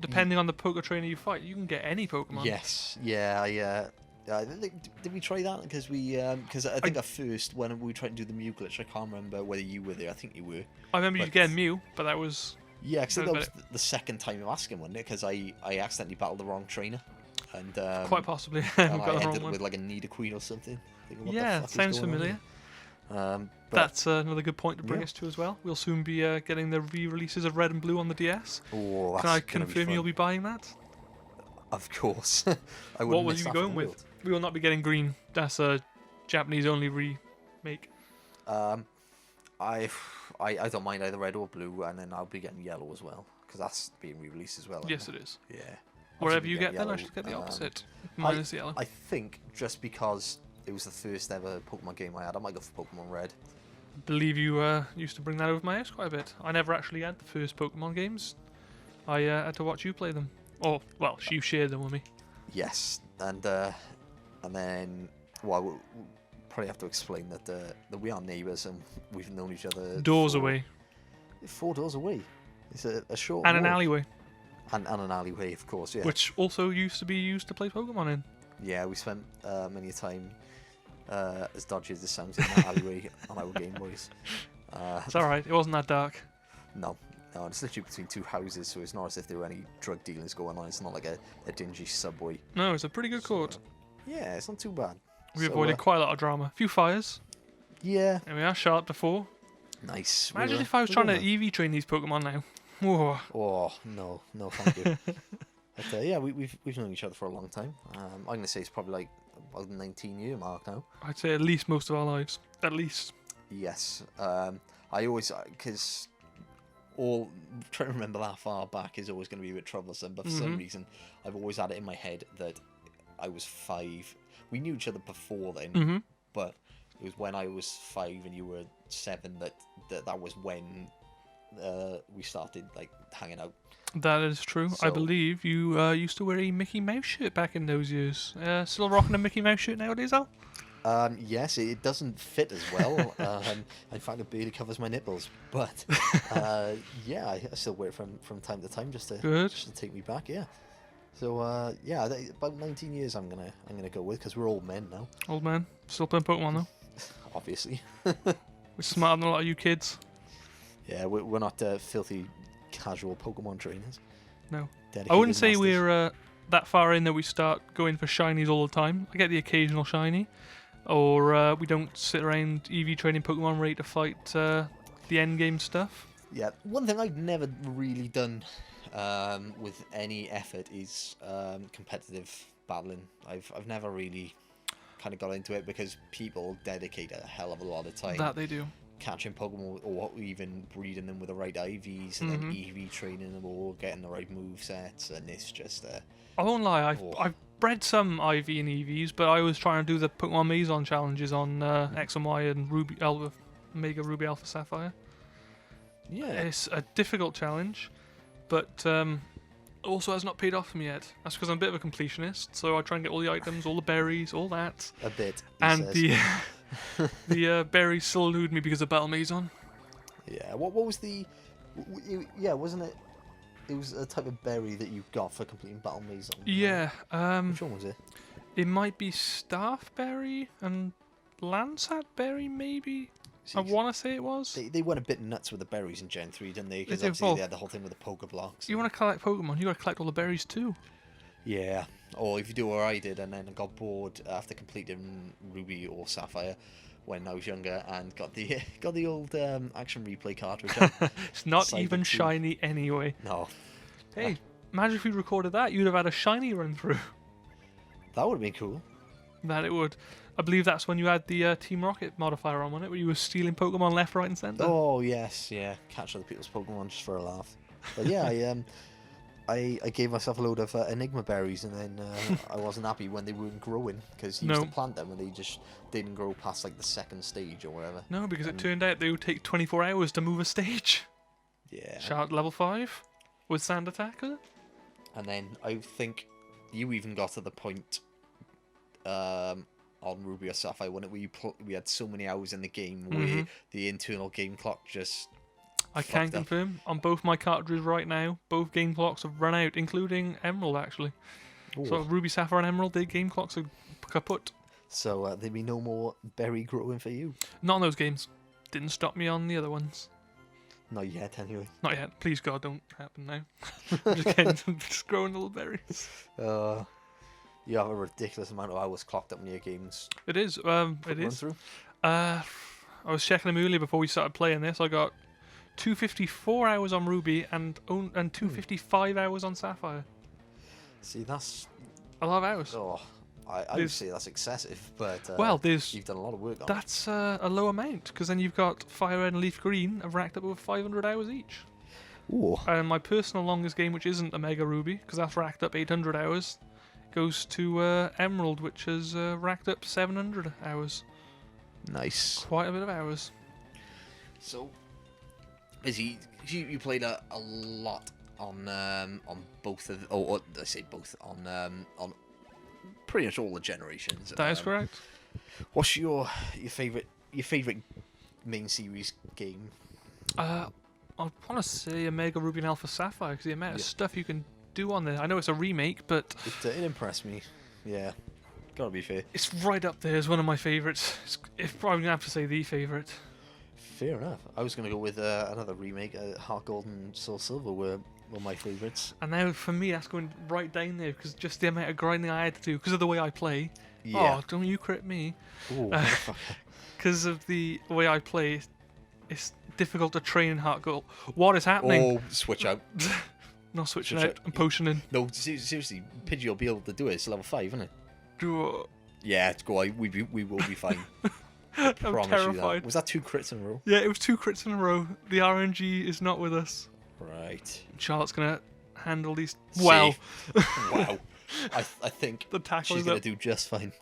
Depending on the Poke Trainer you fight, you can get any Pokemon. Yes, yeah. Did we try that? Because I think at first when we tried to do the Mew glitch, I can't remember whether you were there. I think you were. I remember you getting Mew, but that was. Yeah, because that was the second time of asking, wasn't it? Because I accidentally battled the wrong trainer, and quite possibly. and I ended with like a Nidoqueen or something. Yeah, sounds familiar. That's another good point to bring us to as well. We'll soon be getting the re-releases of Red and Blue on the DS. Oh, Can I confirm you'll be buying that? Of course. What will you be going with? We will not be getting Green. That's a Japanese-only remake. I don't mind either Red or Blue, and then I'll be getting Yellow as well, because that's being re-released as well. Yes, it is. Yeah. Wherever you get Yellow, then I should get the opposite. Minus the Yellow. I think just because it was the first ever Pokemon game I had, I might go for Pokemon Red. I believe you used to bring that over my house quite a bit. I never actually had the first Pokemon games. I had to watch you play them. Oh, well, you shared them with me. Yes, and then, well, we'll probably have to explain that we are neighbours and we've known each other. Doors away. 4 doors away. It's a short And walk. an alleyway. And an alleyway, of course, yeah. Which also used to be used to play Pokemon in. Yeah, we spent many a time, as dodgy as this sounds, in that alleyway on our Game Boys. It's alright, it wasn't that dark. No, it's literally between 2 houses, so it's not as if there were any drug dealings going on. It's not like a dingy subway. No, it's a pretty good court. Yeah, it's not too bad. We avoided quite a lot of drama. A few fires. Yeah. There we are, Charlotte before. Nice. Imagine if I was trying to EV train these Pokemon now. Whoa. Oh, no, thank you. But yeah, we've known each other for a long time. I'm going to say it's probably like about the 19-year mark now. I'd say at least most of our lives. At least. Yes. I always, because trying to remember that far back is always going to be a bit troublesome, but for some reason, I've always had it in my head that I was 5. We knew each other before then, but it was when I was 5 and you were 7 that was when we started like hanging out. That is true. So, I believe you used to wear a Mickey Mouse shirt back in those years. Still rocking a Mickey Mouse shirt nowadays, Al? Yes, it doesn't fit as well. In fact, it barely covers my nipples. But yeah, I still wear it from time to time just to take me back. Yeah. So yeah, about 19 years I'm gonna go with, because we're old men now. Old man, still playing Pokemon though. Obviously. We're smarter than a lot of you kids. Yeah, we're not filthy casual Pokemon trainers. No. Dedicated I wouldn't say masters. we're that far in that we start going for shinies all the time. I get the occasional shiny. Or we don't sit around EV training Pokemon ready to fight the end game stuff. Yeah, one thing I've never really done with any effort is competitive battling. I've never really kind of got into it, because people dedicate a hell of a lot of time. That they do. Catching Pokemon, or even breeding them with the right IVs, and then EV training them, or getting the right move sets, and it's just. I won't lie, I've bred some IV and EVs, but I was trying to do the Pokemon Maison challenges on X and Y and Ruby Alpha, Mega Ruby Alpha Sapphire. Yeah, it's a difficult challenge, but also has not paid off for me yet. That's because I'm a bit of a completionist, so I try and get all the items, all the berries, all that. A bit. And the berries still elude me because of Battle Maison. Yeah. What was the? Yeah, wasn't it? It was a type of berry that you got for completing Battle Maison. Yeah. Which one was it? It might be Staffberry and Landsat Berry, maybe. I want to say it was. They went a bit nuts with the berries in Gen 3, didn't they? Because They obviously they had the whole thing with the Pokeblocks. You want to collect Pokemon, you got to collect all the berries too. Yeah. Or if you do what I did, and then got bored after completing Ruby or Sapphire when I was younger, and got the old action replay cartridge. It's not even shiny anyway. No. Hey, imagine if we recorded that, you'd have had a shiny run through. That would have been cool. That it would. I believe that's when you had the Team Rocket modifier on, wasn't it? Where you were stealing Pokemon left, right, and centre. Oh yes, yeah. Catch other people's Pokemon just for a laugh. But yeah, I gave myself a load of Enigma berries, and then I wasn't happy when they weren't growing, because you used to plant them and they just didn't grow past like the 2nd stage or whatever. No, because it turned out they would take 24 hours to move a stage. Yeah. Shard level 5 with Sand Attacker. And then I think you even got to the point on Ruby or Sapphire when we had so many hours in the game where the internal game clock just. I can confirm on both my cartridges right now, both game clocks have run out, including Emerald actually. Ooh. So Ruby, Sapphire, and Emerald, their game clocks are kaput. So there'll be no more berry growing for you. Not on those games. Didn't stop me on the other ones. Not yet, anyway. Not yet. Please God, don't happen now. I'm just kidding. I'm just growing little berries. You have a ridiculous amount of hours clocked up in your games. It is. It Run is. through? I was checking them earlier before we started playing this. I got 254 hours on Ruby and 255 hours on Sapphire. See, that's a lot of hours. Oh, I would say that's excessive, but well, you've done a lot of work on that's a low amount, because then you've got Fire Red and Leaf Green have racked up over 500 hours each. Ooh. And my personal longest game, which isn't a Mega Ruby, because that's racked up 800 hours, goes to Emerald, which has racked up 700 hours. Nice. Quite a bit of hours. So, you played a lot on both of, or I say both on pretty much all the generations. That is correct. What's your favorite main series game? I want to say a Mega Ruby and Alpha Sapphire, because the amount of stuff you can do on there. I know it's a remake, but it impressed me. Yeah, gotta be fair. It's right up there as one of my favourites. It's probably gonna have to say the favourite. Fair enough. I was gonna go with another remake. Heart Gold and Soul Silver were my favourites. And now for me, that's going right down there, because just the amount of grinding I had to do because of the way I play. Yeah. Oh, don't you crit me? Ooh, because of the way I play, it's difficult to train in Heart Gold. What is happening? Oh, switch out. Not switching out. I'm potioning. No, seriously, Pidgey will be able to do it. It's level 5, isn't it? Do Yeah, go on. We will be fine. I promise terrified. you that. Was that 2 crits in a row? Yeah, it was 2 crits in a row. The RNG is not with us. Right. Charlotte's gonna handle these. Wow. Wow. I think the tackle she's gonna do just fine.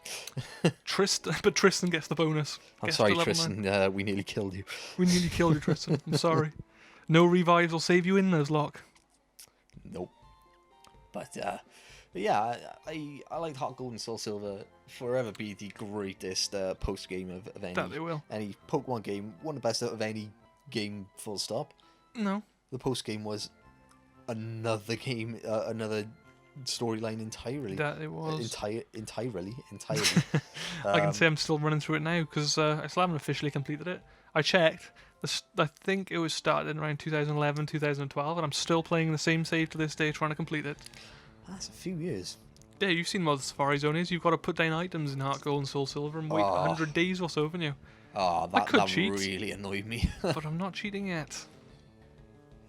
Tristan gets the bonus. I'm sorry, Tristan. We nearly killed you. We nearly killed you, Tristan. I'm sorry. No revives will save you in Nuzlocke. Nope. But yeah, I like Heart Gold and Soul Silver. Forever be the greatest post game of any Pokemon game. One of the best out of any game. Full stop. No. The post game was another game, another storyline entirely. That it was. Entirely. I can say I'm still running through it now, because I still haven't officially completed it. I checked. I think it was started around 2011, 2012, and I'm still playing the same save to this day, trying to complete it. That's a few years. Yeah, you've seen what the Safari Zone is. You've got to put down items in Heart Gold and Soul Silver and wait 100 days or so, haven't you? Oh, that really annoyed me. But I'm not cheating yet.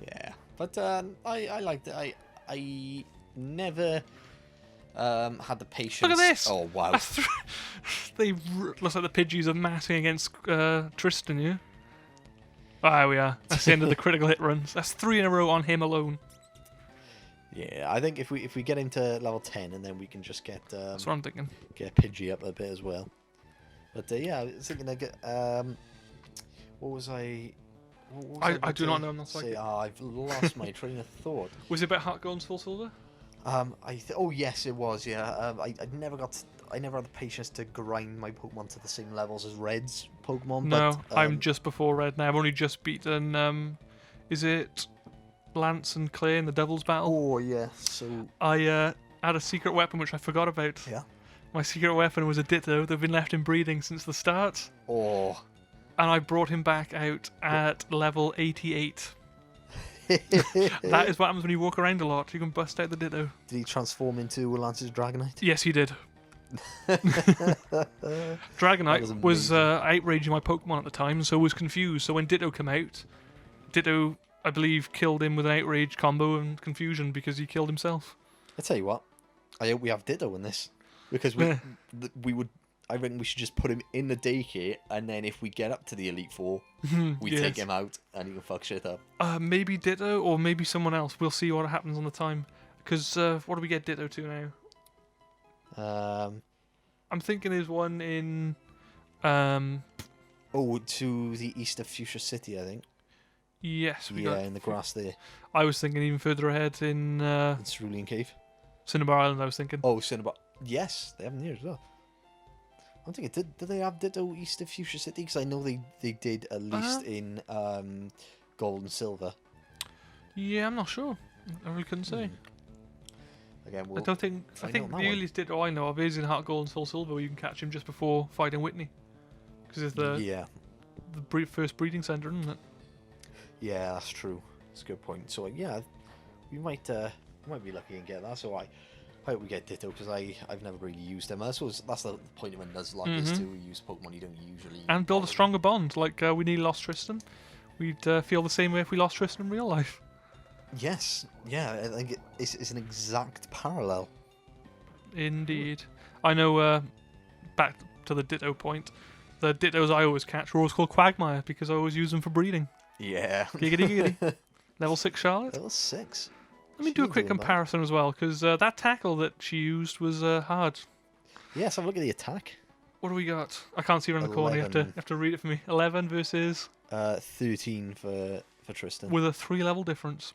Yeah, but I liked it. I never had the patience. Look at this! Oh wow! Looks like the Pidgeys are matting against Tristan, yeah? There we are. That's the end of the critical hit runs. That's 3 in a row on him alone. Yeah, I think if we get into level 10, and then we can just get that's what I'm thinking. Get Pidgey up a bit as well. But yeah, I was thinking I get what was I? I do not know. I'm not psychic. I've lost my train of thought. Was it about Heart Gold and Soul Silver? Oh yes, it was. Yeah. I never had the patience to grind my Pokemon to the same levels as Red's Pokemon. No, but, I'm just before Red now. I've only just beaten. Is it Lance and Clay in the Devil's Battle? Oh yeah. So I had a secret weapon which I forgot about. Yeah. My secret weapon was a Ditto that had been left in breeding since the start. Oh. And I brought him back out at level 88. That is what happens when you walk around a lot. You can bust out the Ditto. Did he transform into Lance's Dragonite? Yes, he did. Dragonite was outraging my Pokemon at the time, so was confused. So when Ditto came out, Ditto, I believe, killed him with an outrage combo and confusion because he killed himself. I tell you what, I hope we have Ditto in this, because we would. I reckon we should just put him in the daycare, and then if we get up to the Elite Four, we take him out and he can fuck shit up. Maybe Ditto, or maybe someone else. We'll see what happens on the time. Because what do we get Ditto to now? I'm thinking there's one in. To the east of Fuchsia City, I think. Yes, we Yeah, got. in the grass there. I was thinking even further ahead in In Cerulean Cave. Cinnabar Island. I was thinking. Oh, Cinnabar. Yes, they have them here as well. I'm thinking, did they have Ditto east of Fuchsia City? Because I know they did at least in Gold and Silver. Yeah, I'm not sure. I really couldn't say. Again, I don't think. I think the earliest Ditto I know of is in Heart Gold and Soul Silver, where you can catch him just before fighting Whitney, because it's the first breeding center, isn't it? Yeah, that's true. That's a good point. So yeah, we might be lucky and get that. So I hope we get Ditto, because I've never really used them. That's the point of a Nuzlocke, is to use Pokemon you don't usually. And build a stronger bond. Like we nearly lost Tristan. We'd feel the same way if we lost Tristan in real life. Yes, yeah, I think it's an exact parallel. Indeed. I know, back to the Ditto point, the Dittos I always catch were always called Quagmire, because I always use them for breeding. Yeah. Giggity giggity. Level 6 Charlotte. Level 6. Let me do a quick comparison as well, because that tackle that she used was hard. Yes, have a look at the attack. What do we got? I can't see around the corner. You have to read it for me. 11 versus 13 for Tristan. With a 3-level difference.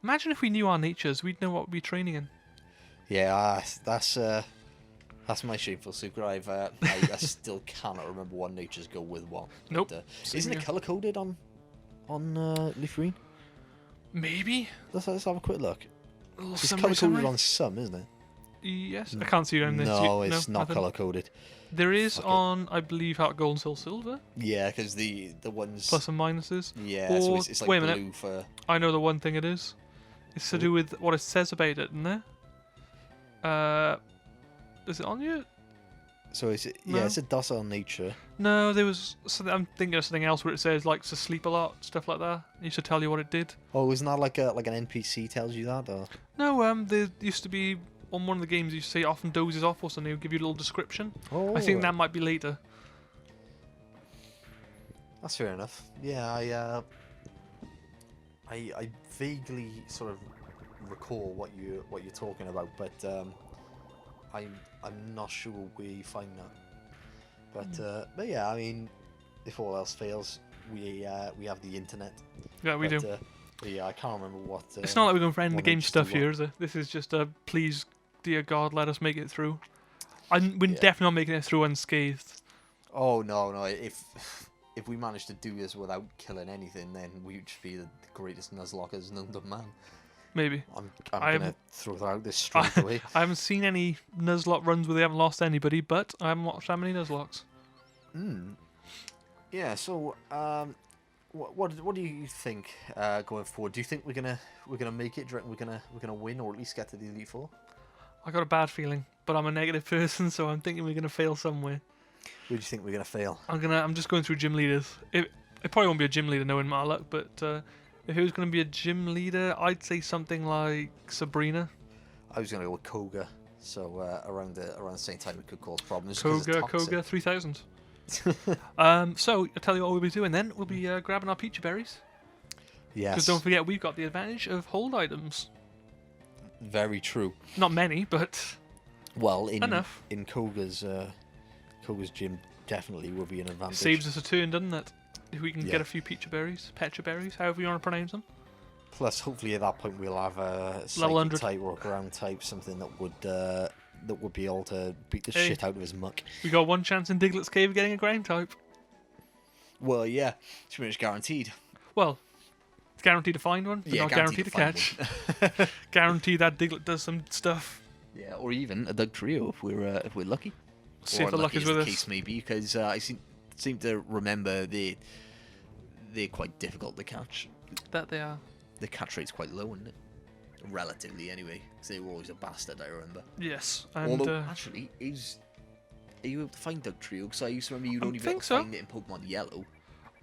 Imagine if we knew our natures, we'd know what we'd be training in. Yeah, that's my shameful secret. I still cannot remember what natures go with what. Nope. But, isn't it color coded on LeafGreen? Maybe. Let's have a quick look. It's Summary, color summary. coded on some, isn't it? Yes, I can't see it on this. No, it's not color coded. There is on, I believe, Heart Gold and Soul Silver. Yeah, because the ones Plus and minuses. Yeah, or, so it's like wait a blue minute. for. I know the one thing it is. It's to do with what it says about it, isn't it? Is it on you? So is it? No. Yeah, it's a docile nature. No, there was. I'm thinking of something else where it says likes to sleep a lot, stuff like that. It used to tell you what it did. Oh, isn't that like an NPC tells you that? Or? No, there used to be on one of the games. You say it often dozes off or something. It'll give you a little description. Oh, I think that might be later. That's fair enough. Yeah, I vaguely sort of recall what you're talking about, but I'm not sure where you find that. But yeah, I mean, if all else fails, we have the internet. Yeah, we do. But yeah, I can't remember what. It's not like we're going for end of the game stuff what. here, is it? This is just a please, dear God, let us make it through. We're definitely not making it through unscathed. Oh no! If we manage to do this without killing anything, then we'd just be the greatest Nuzlockers known to man. Maybe. I'm gonna throw that out this straight away. I haven't seen any Nuzlocke runs where they haven't lost anybody, but I haven't watched that many Nuzlocks. Yeah. So, what do you think going forward? Do you think we're gonna make it? Do you reckon we're gonna win, or at least get to the Elite Four? I got a bad feeling, but I'm a negative person, so I'm thinking we're gonna fail somewhere. Where do you think we're gonna fail? I'm just going through gym leaders. It probably won't be a gym leader knowing my luck, but if it was going to be a gym leader, I'd say something like Sabrina. I was gonna go with Koga. So around the same time it could cause problems. Koga 3000. So I'll tell you what we'll be doing then. We'll be grabbing our peachy berries. Yes. Because don't forget, we've got the advantage of hold items. Very true. Not many, but well, enough. In Koga's gym, definitely will be an advantage. Saves us a turn, doesn't it? If we can get a few peachy berries, pecha berries, however you want to pronounce them. Plus, hopefully at that point we'll have a level 100 type or a ground type, something that would be able to beat the shit out of his muck. We got one chance in Diglett's Cave of getting a ground type. Well, yeah, it's pretty much guaranteed. Well, it's guaranteed to find one, but not guaranteed to catch. Guaranteed that Diglett does some stuff. Yeah, or even a Doug Trio if we're lucky. See if the luck is with us. Case maybe, because I seem to remember they're quite difficult to catch. That they are. The catch rate's quite low, isn't it? Relatively, anyway. Because they were always a bastard, I remember. Yes, and although actually, are you able to find Doug Trio? Because I used to remember you'd only be able to find it in Pokemon Yellow.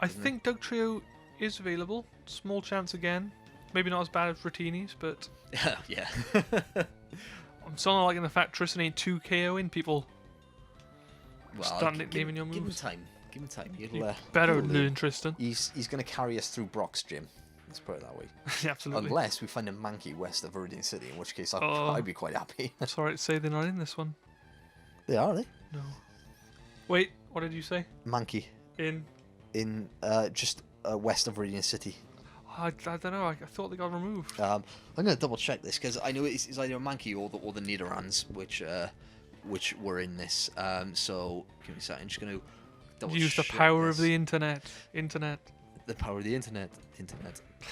I think Doug Trio is available. Small chance again. Maybe not as bad as Ratini's, but yeah. I'm still not liking the fact Tristan ain't 2 KOing people. Well, start nicknaming your moves. Give him time. He'll better learn Tristan. He's going to carry us through Brock's gym. Let's put it that way. Absolutely. Unless we find a Mankey west of Viridian City, in which case I'd be quite happy. Sorry to say they're not in this one. They are, they? No. Wait, what did you say? Mankey. In just west of Radiant City. I don't know. I thought they got removed. I'm gonna double check this because I know it's either a Mankey or the Nidorans which were in this. So give me a second. I'm just gonna double Use the check power this. of the internet. The power of the internet.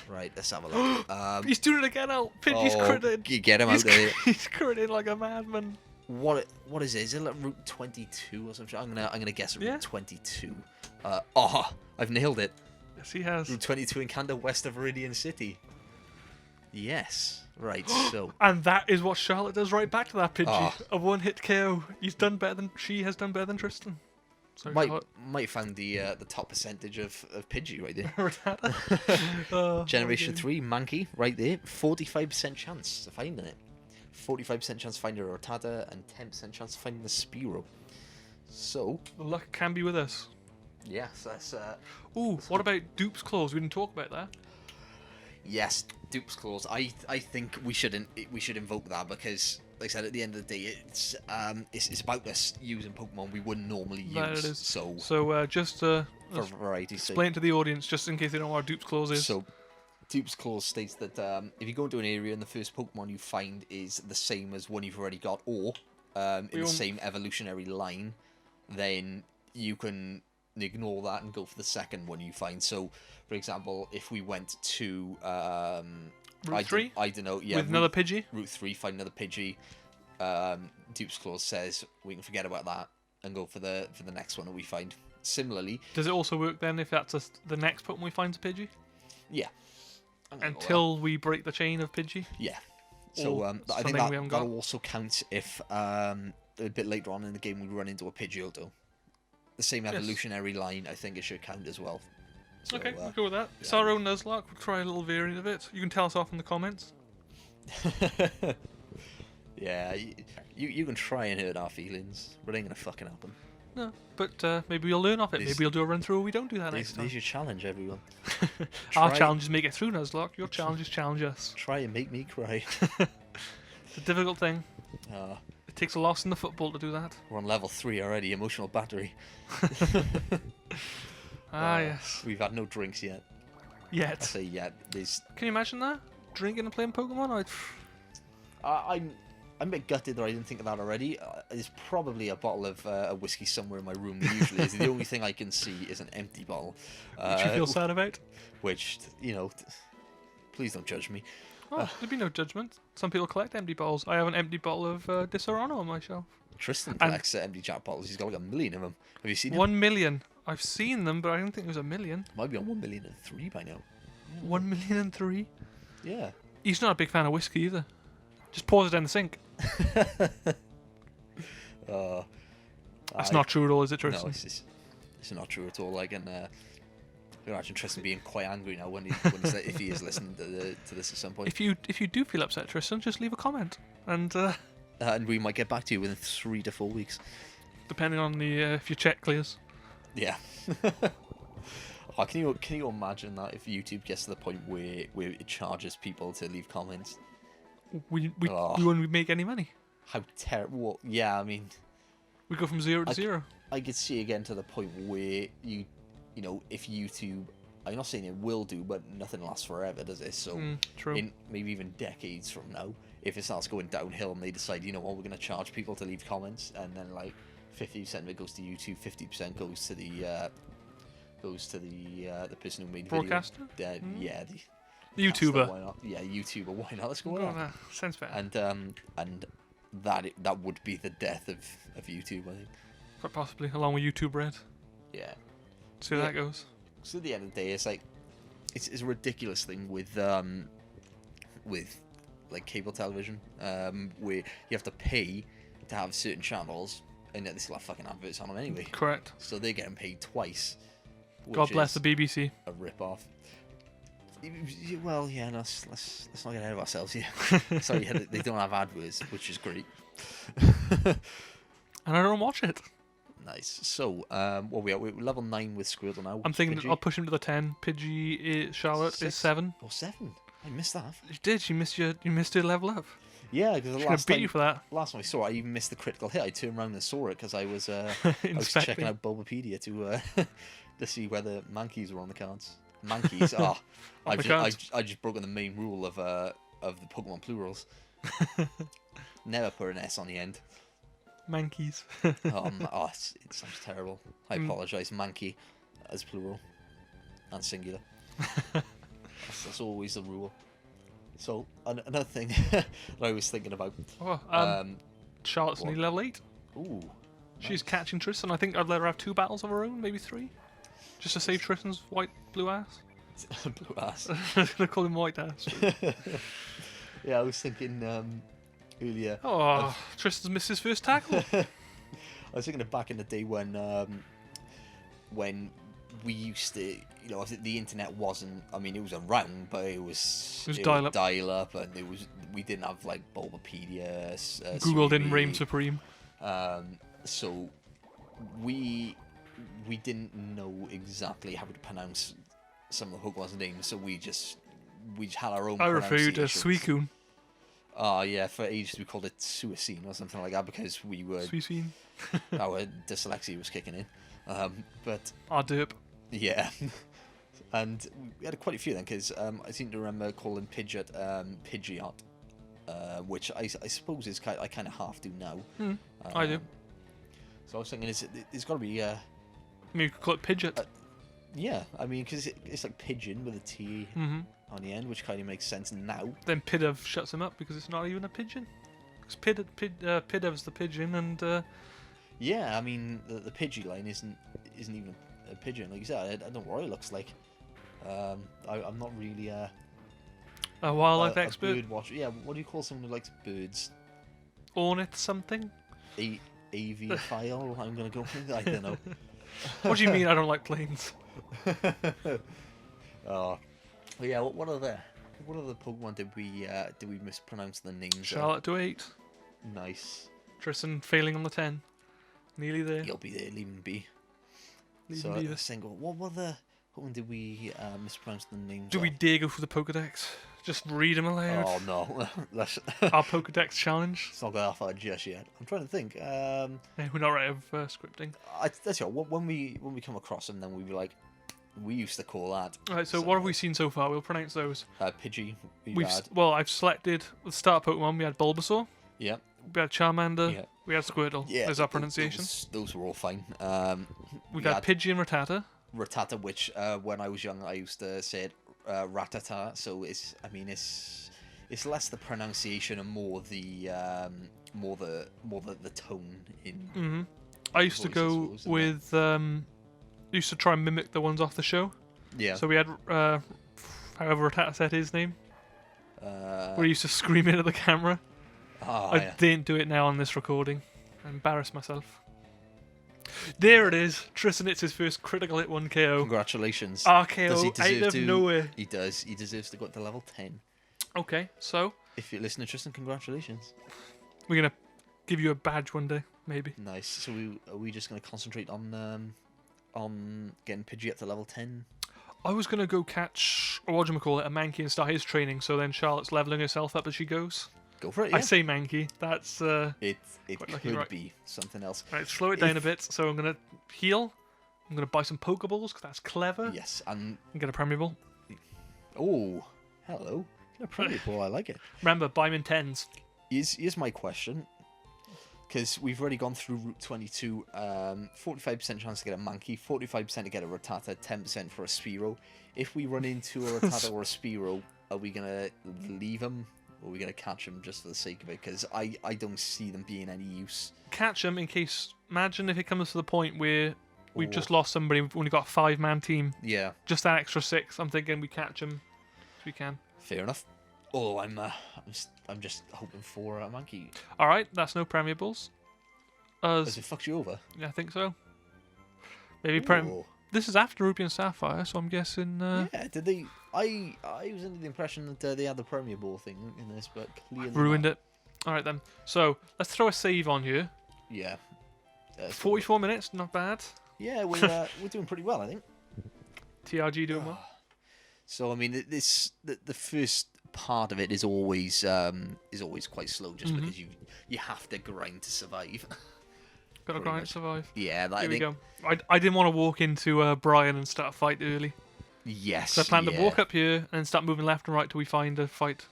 Right, let's have a look. He's doing it again, Al. Pidgey's critted. You get him out there. He's critted like a madman. What is it? Is it like Route 22 or something? I'm gonna guess Route Yeah. 22. I've nailed it. Yes, he has. Route 22 in Canada, west of Viridian City. Yes. Right. So. And that is what Charlotte does right back to that Pidgey. Ah. A one-hit KO. She has done better than Tristan. Sorry, Might find the top percentage of Pidgey right there. Charlotte. Generation 3 Mankey right there. 45% chance of finding it. 45% chance of finding a Rattata and 10% chance of finding the Spearow. So. The luck can be with us. Yes, that's. Ooh, what about Dupe's Claws? We didn't talk about that. Yes, Dupe's Claws. I think we should invoke that because, like I said, at the end of the day, it's about us using Pokemon we wouldn't normally use. That it is. So just for variety's sake. explain to the audience, just in case they don't know what Dupe's Claws is. So, Dupe's Claws states that if you go into an area and the first Pokemon you find is the same as one you've already got, or in the same evolutionary line, then you can ignore that and go for the second one you find. So, for example, if we went to Route 3? I don't know, yeah, with another Pidgey? Route 3, find another Pidgey. Dupe's Claws says we can forget about that and go for the next one that we find. Similarly, does it also work then if that's the next Pokemon we find is a Pidgey? Yeah. Until we break the chain of Pidgey? Yeah. So I think that'll also count if a bit later on in the game we run into a Pidgeotto. The same evolutionary line, I think it should count as well. So, okay, we'll go with that. It's our own Nuzlocke. We'll try a little variant of it. You can tell us off in the comments. Yeah, you can try and hurt our feelings, but it ain't gonna fucking happen. No, but maybe we'll learn off it. Maybe we'll do a run through or we don't do that next time. There's your challenge, everyone. Our challenge is make it through Nuzlocke. Your challenge is challenge us. Try and make me cry. It's a difficult thing. It takes a loss in the football to do that. We're on level 3 already, emotional battery. Yes. We've had no drinks yet. I say yet. Can you imagine that? Drinking and playing Pokemon? I'm a bit gutted that I didn't think of that already. There's probably a bottle of a whiskey somewhere in my room. There usually is. The only thing I can see is an empty bottle. Which you feel sad about? Which, please don't judge me. Oh, there'd be no judgment. Some people collect empty bottles. I have an empty bottle of Disaronno on my shelf. Tristan collects empty Jack bottles. He's got like 1 million of them. Have you seen them? 1 million. I've seen them, but I don't think it was 1 million. Might be on 1,000,003 by now. Yeah. 1,000,003? Yeah. He's not a big fan of whiskey either. Just pours it down the sink. That's not true at all, is it, Tristan? No, it's not true at all. I can imagine Tristan being quite angry now if he is listening to this at some point. If you do feel upset, Tristan, just leave a comment, and we might get back to you within 3 to 4 weeks, depending on the if your check clears. Yeah. Can you imagine that if YouTube gets to the point where it charges people to leave comments? We wouldn't make any money. How terrible! Yeah, I mean, we go from 0 to 0. I could see again to the point where if YouTube, I'm not saying it will do, but nothing lasts forever, does it? So true. In maybe even decades from now, if it starts going downhill and they decide, we're going to charge people to leave comments, and then like 50% of it goes to YouTube, 50% goes to the person who made the broadcaster. Video. Yeah, the YouTuber. Why not? Yeah, YouTuber. Why not? Let's go with on. that. Sounds fair. And that would be the death of YouTube, I think. Quite possibly, along with YouTube Red. Yeah. See how that goes. So at the end of the day, it's like it's a ridiculous thing with like cable television, where you have to pay to have certain channels, and yet they still have fucking adverts on them anyway. Correct. So they're getting paid twice. God bless the BBC. A rip-off. Well, yeah, let's not get ahead of ourselves here. Sorry, they don't have adverts, which is great. And I don't watch it. Nice. So, we're level 9 with Squirtle now. I'm thinking I'll push him to the 10. Pidgey, Charlotte is 7. Oh, 7? I missed that. You did. You missed your level up. Yeah, because the last time beat you for that. Last time I saw it, I even missed the critical hit. I turned around and saw it because I was checking out Bulbapedia to see whether Mankeys were on the cards. Monkeys. Oh, Oh, I can't. I just broken the main rule of the Pokemon plurals. Never put an S on the end. Mankeys. It sounds terrible. I apologise. Monkey as plural and singular. That's always the rule. So another thing that I was thinking about. Charlotte's nearly level 8. Ooh. She's catching Tristan. I think I'd let her have 2 battles of her own, maybe 3. Just to save Tristan's blue ass. Blue ass. I'm gonna call him white ass. Yeah, I was thinking earlier. Oh, Tristan's missed his first tackle. I was thinking of back in the day when we used to, the internet wasn't. I mean, it was around, but it was dial up, and we didn't have like Bulbapedia. Google didn't reign supreme. So we didn't know exactly how to pronounce some of the Pokemon's names, so we just had our own. I referred to Suicune. Oh yeah, for ages we called it Suicune or something like that because we were Suicune. our dyslexia was kicking in. But derp. Yeah, and we had quite a few then because I seem to remember calling Pidgeot Pidgeot, which I suppose is I kind of half do now. I do. So I was thinking, it's got to be. Maybe you could call it Pidgeot. Yeah, I mean, because it's like pigeon with a T on the end, which kind of makes sense now. Then Pidev shuts him up because it's not even a pigeon. Because Pidev's the pigeon, and yeah, I mean the Pidgey line isn't even a pigeon, like you said. I don't know what it looks like. I'm not really a wildlife expert. Bird watcher. Yeah, what do you call someone who likes birds? Ornith something. Aviophile. I'm gonna go with. I don't know. What do you mean I don't like planes? Oh, yeah. What other Pokemon did we mispronounce the names? Charlotte to 8. Nice. Tristan failing on the 10. Nearly there. He'll be there. Leave him be. Leave So him be. what other Pokemon did we mispronounce the names? Do we dare go through the Pokedex? Just read them aloud. Oh no, Our Pokedex challenge. It's not going that far just yet. I'm trying to think. Yeah, we're not right of scripting. That's right. When we come across them, then we'd be like, we used to call that. Alright, so what have we seen so far? We'll pronounce those. Pidgey. I've selected the start Pokemon. We had Bulbasaur. Yeah. We had Charmander. Yeah. We had Squirtle. Yeah. There's our pronunciation. Those were all fine. We had Pidgey and Rattata. Rattata, which when I was young, I used to say it Ratata. So it's less the pronunciation and more the tone in. I used to go with used to try and mimic the ones off the show. Yeah. So we had however Rattata said his name. Where he used to scream into the camera. I didn't do it now on this recording. I embarrassed myself. There it is. Tristan hits his first critical hit 1 KO. Congratulations. RKO out of nowhere. He does. He deserves to go up to level 10. Okay, so if you're listening, Tristan, congratulations. We're gonna give you a badge one day, maybe. Nice. So are we just gonna concentrate on getting Pidgey up to level 10? I was gonna go catch a Mankey and start his training. So then Charlotte's leveling herself up as she goes. Go for it. Yeah. I say Mankey. That's it could be something else. Right, slow it down a bit. So I'm gonna heal. I'm gonna buy some Pokeballs because that's clever. Yes, and get a Premier Ball. Oh, hello. Get a Premier Ball. I like it. Remember, buy them in 10s. Here's my question. Because we've already gone through Route 22, 45% chance to get a Mankey, 45% to get a Rattata, 10% for a Spearow. If we run into a Rattata or a Spearow, are we going to leave them? Or are we going to catch them just for the sake of it? Because I don't see them being any use. Catch them in case... Imagine if it comes to the point where we've just lost somebody, we've only got a 5-man team. Yeah. Just that extra 6. I'm thinking we catch them if we can. Fair enough. Although I'm just hoping for a Mankey. Alright, that's no Premier Balls. Has it fucked you over? Yeah, I think so. Maybe this is after Ruby and Sapphire, so I'm guessing... Yeah, did they... I was under the impression that they had the Premier Ball thing in this, but clearly ruined it. Alright then. So, let's throw a save on here. Yeah. 44 minutes, not bad. Yeah, we're doing pretty well, I think. TRG doing well. So, I mean, the first part of it is always quite slow, just because you have to grind to survive. Got to grind to survive. Yeah, Here we go. I didn't want to walk into Brian and start a fight early. Yes. So I plan yeah. to walk up here and then start moving left and right till we find a fight.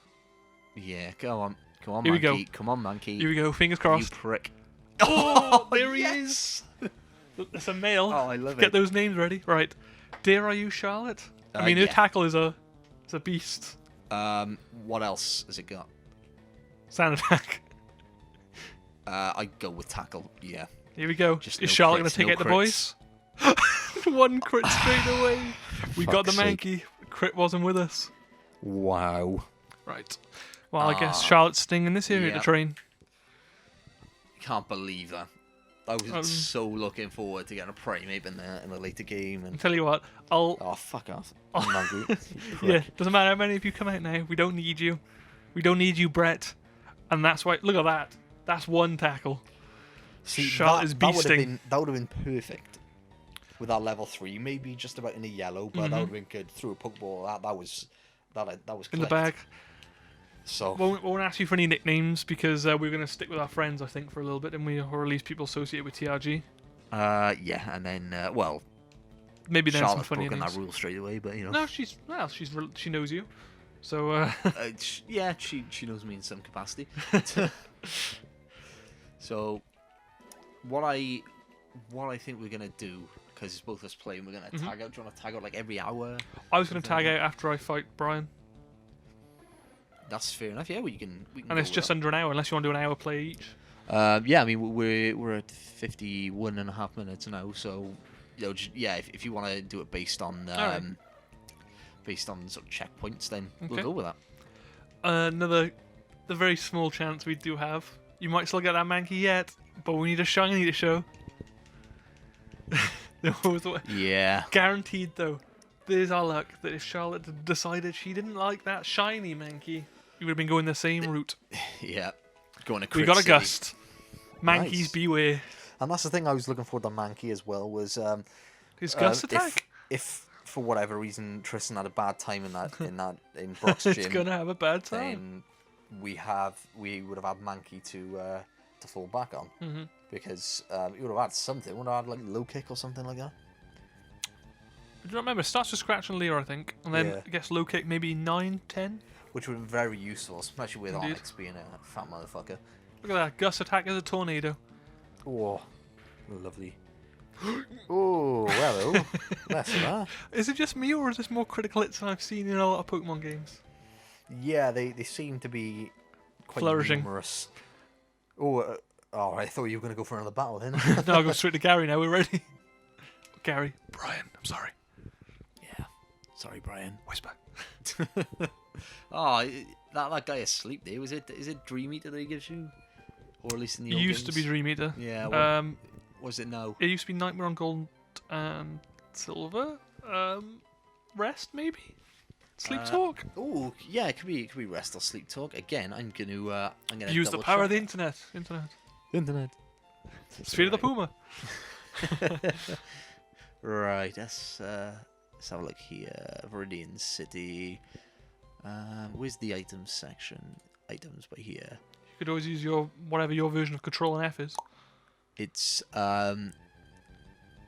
Yeah, go on. Come on, Here we monkey. go. Come on, monkey. Here we go. Fingers You crossed. prick. Oh, there he yes! is. It's a male. Oh, I love Get it. those names ready. Right. Dare I use Charlotte? I mean, her yeah. tackle is a beast. What else has it got? Sand attack. I go with tackle. Yeah. Here we go. Just Is no Charlotte crits, going to take no out the boys? One crit straight away. We got the Fuck's sake. Mankey. Crit wasn't with us. Wow. Right. Well, I guess Charlotte's staying in this area to yeah. train. Can't believe that. I was so looking forward to getting a Primeape in the later game. I'll And tell you what. I'll. oh, fuck off. Monkey. You Yeah, prick. doesn't matter how many of you come out now. We don't need you. We don't need you, Brett. And that's why. Look at that. That's one tackle. See, Charlotte is beasting. That would have been perfect with our level 3. Maybe just about in a yellow, but that would have been good. Through a Pokeball, that was In the clicked. bag. So Won't ask you for any nicknames because we're going to stick with our friends, I think, for a little bit, and or at least people associated with TRG. yeah, and then well, Maybe then Charlotte's some funny broken names. that rule straight away, but you know. No, she knows you. So Yeah, she knows me in some capacity. So, what I think we're gonna do, because it's both of us playing, we're gonna tag out. Do you want to tag out like every hour? I was going to tag out after I fight Brian, That's fair enough. Yeah, we can and go it's with just that. under an hour, unless you want to do an hour play each. Yeah, I mean we're at 51.5 minutes now, so you know, yeah, if you want to do it based on Alright. based on sort of checkpoints, then Okay. we'll go with that. The very small chance we do have. You might still get that Mankey yet, but we need a shiny to show. Yeah. Guaranteed though. There's our luck that if Charlotte had decided she didn't like that shiny Mankey, we would have been going the same route. Yeah. Going to We Crit got a City. Gust. Mankeys Nice. beware. And that's the thing I was looking for the Mankey as well was His Gust attack. If for whatever reason Tristan had a bad time in Brock's gym, It's gonna have a bad time. then we would have had Mankey to fall back on because he would have had something. Would have had like low kick or something like that. Do you not remember? It starts with Scratch and Leer, I think, and then Yeah. it gets low kick maybe 9, 10. Which would have been very useful, especially with Indeed. Onyx being a fat motherfucker. Look at that. Gust attack is a tornado. Oh, lovely. Oh, hello. Less of that. Is it just me, or is this more critical hits than I've seen in a lot of Pokemon games? Yeah, they seem to be quite Flourishing. numerous. Oh, I thought you were going to go for another battle then. No, I'll go straight to Gary now. We're ready. Gary. Brian. I'm sorry. Yeah. Sorry, Brian. Whisper. Oh, that guy asleep there. Is it Dream Eater that he gives you? Or at least in the It old used to be games? Dream Eater. Yeah, what Um, was it now? it used to be Nightmare on Gold and Silver. Rest maybe. Sleep Talk. Oh, yeah, it could be Rest or Sleep Talk. Again, I'm gonna Use the double power of the check. internet. Internet. Speed of the Puma. Right, let's have a look here. Viridian City. Where's the items section? Items by here. You could always use whatever your version of Control and F is. It's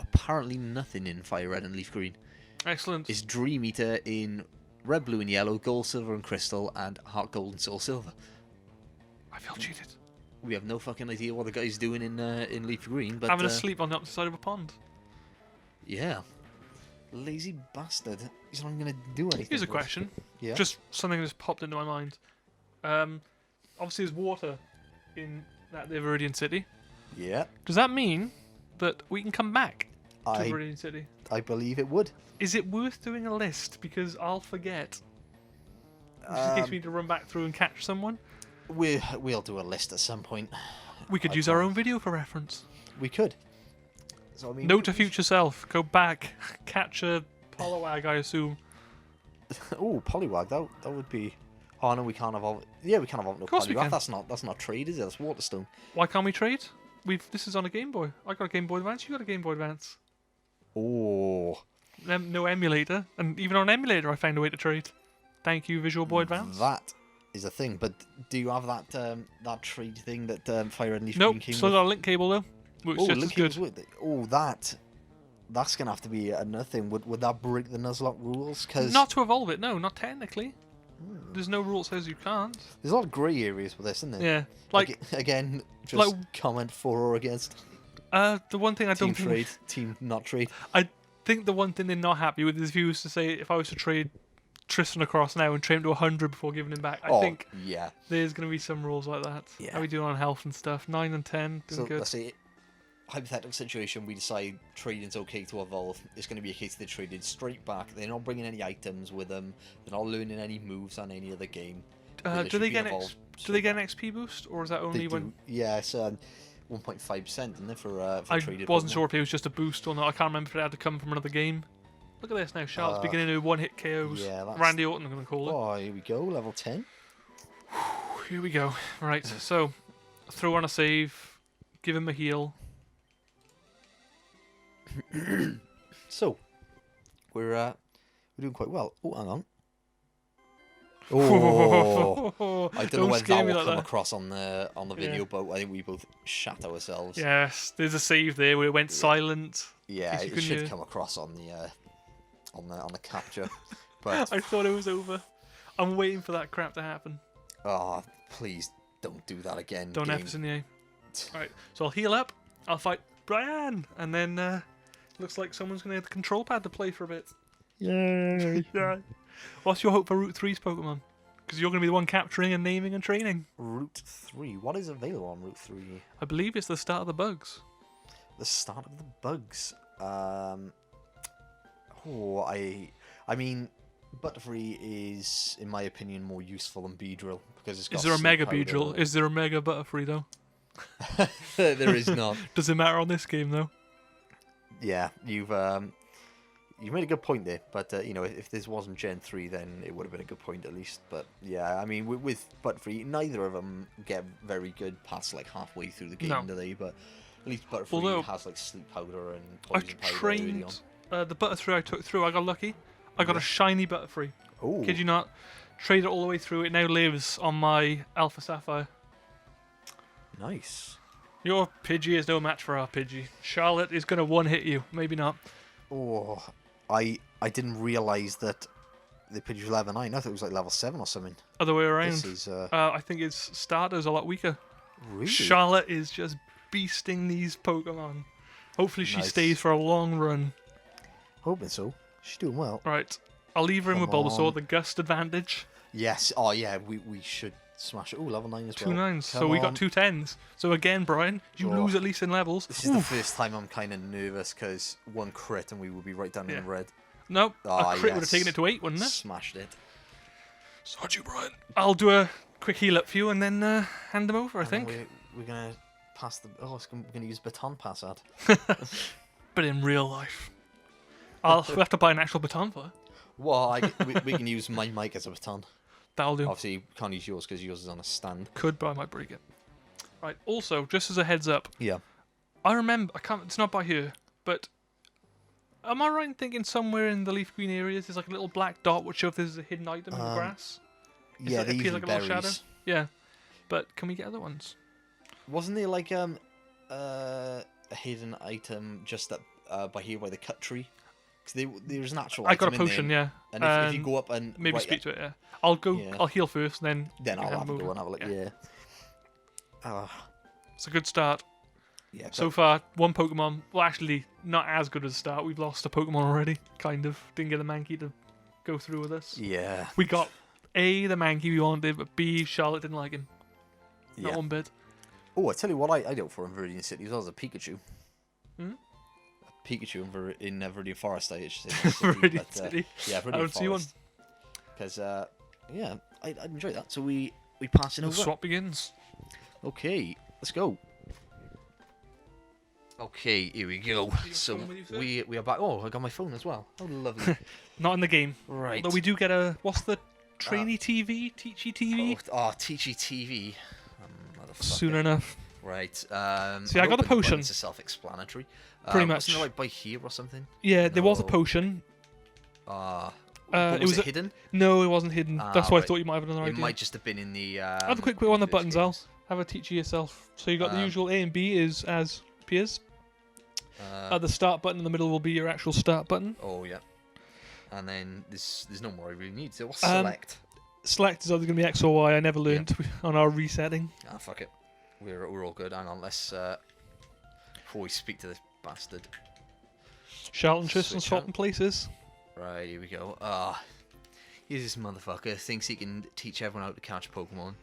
apparently nothing in Fire Red and Leaf Green. Excellent. It's Dream Eater in Red, Blue, and Yellow, Gold, Silver, and Crystal, and Heart Gold and Soul Silver. I feel cheated. We have no fucking idea what the guy's doing in Leaf Green, but Having a sleep on the opposite side of a pond. yeah, lazy bastard. He's not gonna do anything. Here's a for us. question. Yeah. Just something that's popped into my mind. Obviously, there's water in the Viridian City. Yeah. Does that mean that we can come back to I Viridian City? believe it would. Is it worth doing a list? Because I'll forget. Just in case we need to run back through and catch someone. We'll do a list at some point. We could use our own video for reference. We could. So I mean, Note to future self: go back, catch a Poliwag, I assume. Oh, Poliwag. That would be. Oh no, we can't evolve. Yeah, we can't evolve no Of course we Poliwag. can. That's not trade, is it? That's Waterstone. Why can't we trade? This is on a Game Boy. I got a Game Boy Advance. You got a Game Boy Advance. Oh. No emulator, and even on emulator, I found a way to trade. Thank you, Visual Boy Advance. That is a thing, but do you have that trade thing that Fire Red and Leaf Nope, Green came still with? got a link cable though. Works Oh, just as link good. cables with it. Oh, that That's gonna have to be another thing. Would that break the Nuzlocke rules? Cause Not to evolve it, no, not technically. There's no rule that says you can't. there's a lot of grey areas with this, isn't there? Yeah, like again, just like- comment for or against. the one thing I Team don't think trade, team not trade. I think the one thing they're not happy with is if you was to say if I was to trade Tristan across now and train him to 100 before giving him back. I think yeah. there's going to be some rules like that. Yeah. How are we doing on health and stuff? 9 and 10, doing So good. let's say, hypothetical situation, we decide trading's okay to evolve. It's going to be a case they traded straight back. They're not bringing any items with them. They're not learning any moves on any other game. Do they get an XP boost, or is that only when? Yeah, it's 1.5%, isn't it, for I traded wasn't Pokemon? sure if it was just a boost or not. I can't remember if it had to come from another game. Look at this now. Charlotte's beginning to one-hit KOs. Yeah, that's... Randy Orton, I'm going to call it. Oh, here we go, level 10. Here we go. Right, so throw on a save, give him a heal. So, we're doing quite well. Oh, hang on. Oh, I don't know whether that will come across on the video, but I think we both shat ourselves. Yes, there's a save there where it went silent. Yeah, it should come across on the capture. But I thought it was over. I'm waiting for that crap to happen. oh, please don't do that again. Don't F us in the A. Alright, so I'll heal up, I'll fight Brian, and then looks like someone's going to have the control pad to play for a bit. Yay! Yeah. What's your hope for Route 3's Pokemon? Because you're going to be the one capturing and naming and training. Route 3. What is available on Route 3? I believe it's the start of the bugs. The start of the bugs. I mean, Butterfree is, in my opinion, more useful than Beedrill because it's got. Is there a Sleep Mega Powder. Beedrill? Is there a Mega Butterfree though? There is not. Does it matter on this game though? Yeah, you've made a good point there, but if this wasn't Gen 3, then it would have been a good point at least. But yeah, I mean, with Butterfree, neither of them get very good past like halfway through the game, do they? But at least Butterfree has like Sleep Powder and Poison Powder early on. The Butterfree I took through. I got lucky. I got a shiny Butterfree. Oh, Kid you not? Traded it all the way through. It now lives on my Alpha Sapphire. nice. Your Pidgey is no match for our Pidgey. Charlotte is going to one-hit you. Maybe not. Oh, I didn't realise that the Pidgey was level 9. I thought it was like level 7 or something. Other way around. This is, I think its starter's a lot weaker. really? Charlotte is just beasting these Pokemon. Hopefully she stays for a long run. Hoping so. She's doing well. Right. I'll leave her in with Come Bulbasaur, on. the Gust advantage. Yes. Oh, yeah. We should smash it. Oh, level 9 as well. 2 9s. So Come we on. got 2 10s. So again, Brian, you lose at least in levels. This is the first time I'm kind of nervous because one crit and we would be right down in the red. Nope. Ah, a crit would have yes. taken it to 8, wouldn't it? Smashed it. Sod you, Brian. I'll do a quick heal up for you and then hand them over, I think. We're going to pass the... Oh, we're going to use baton pass ad. But in real life. We'll have to buy an actual baton for it. Well, we can use my mic as a baton. That'll do. Obviously, you can't use yours because yours is on a stand. Could, but I might break it. Right, also, just as a heads up. Yeah. I remember, it's not by here, but am I right in thinking somewhere in the leaf green areas there's like a little black dot which shows if there's a hidden item in the grass? Yeah, they appears use like a little shadow. berries. Yeah. But can we get other ones? Wasn't there like a hidden item just by here by the cut tree? Because there's an actual I item got a potion, in there, yeah. And if you go up and maybe speak to it, yeah. I'll go. Yeah. I'll heal first, then I'll have a go and have a look. Yeah. Yeah. It's a good start. Yeah. So far, one Pokemon. Well, actually, not as good as a start. We've lost a Pokemon already. Kind of. Didn't get the Mankey to go through with us. Yeah. We got A, the Mankey we wanted, but B, Charlotte didn't like him. Not Yeah. one bit. Oh, I tell you what, I don't for in Viridian City as well as a Pikachu. Hmm? A Pikachu in Viridian Forest, I should say. Viridian City. Yeah, Viridian I don't see one. Because yeah, I'd enjoy that. So we pass it The over. swap begins. Okay, let's go. Okay, here we go. So phone with you, sir? we are back. Oh, I got my phone as well. Oh, lovely. Not in the game. Right. Although we do get a what's the trainee TV, Teachy TV? Oh, Teachy TV. Motherfucker. Soon enough. Right. See, I got a potion. It's self-explanatory. Pretty much. Wasn't it like by here or something? Yeah, there was a No. potion. But it was it hidden? No, it wasn't hidden. That's why I right. thought you might have another It idea. might just have been in the. Have a quick on the first buttons, Al. games. Have a Teachy yourself. So you got the usual A and B is as peers. The start button in the middle will be your actual start button. Oh yeah. And then there's no more I really need. So what's select? Select is either going to be X or Y. I never learned on our resetting. Ah, fuck it. We're all good. Hang on, let's before we speak to this bastard. Charlton Tristan swapping places. Right, here we go. Here's this motherfucker thinks he can teach everyone how to catch Pokemon.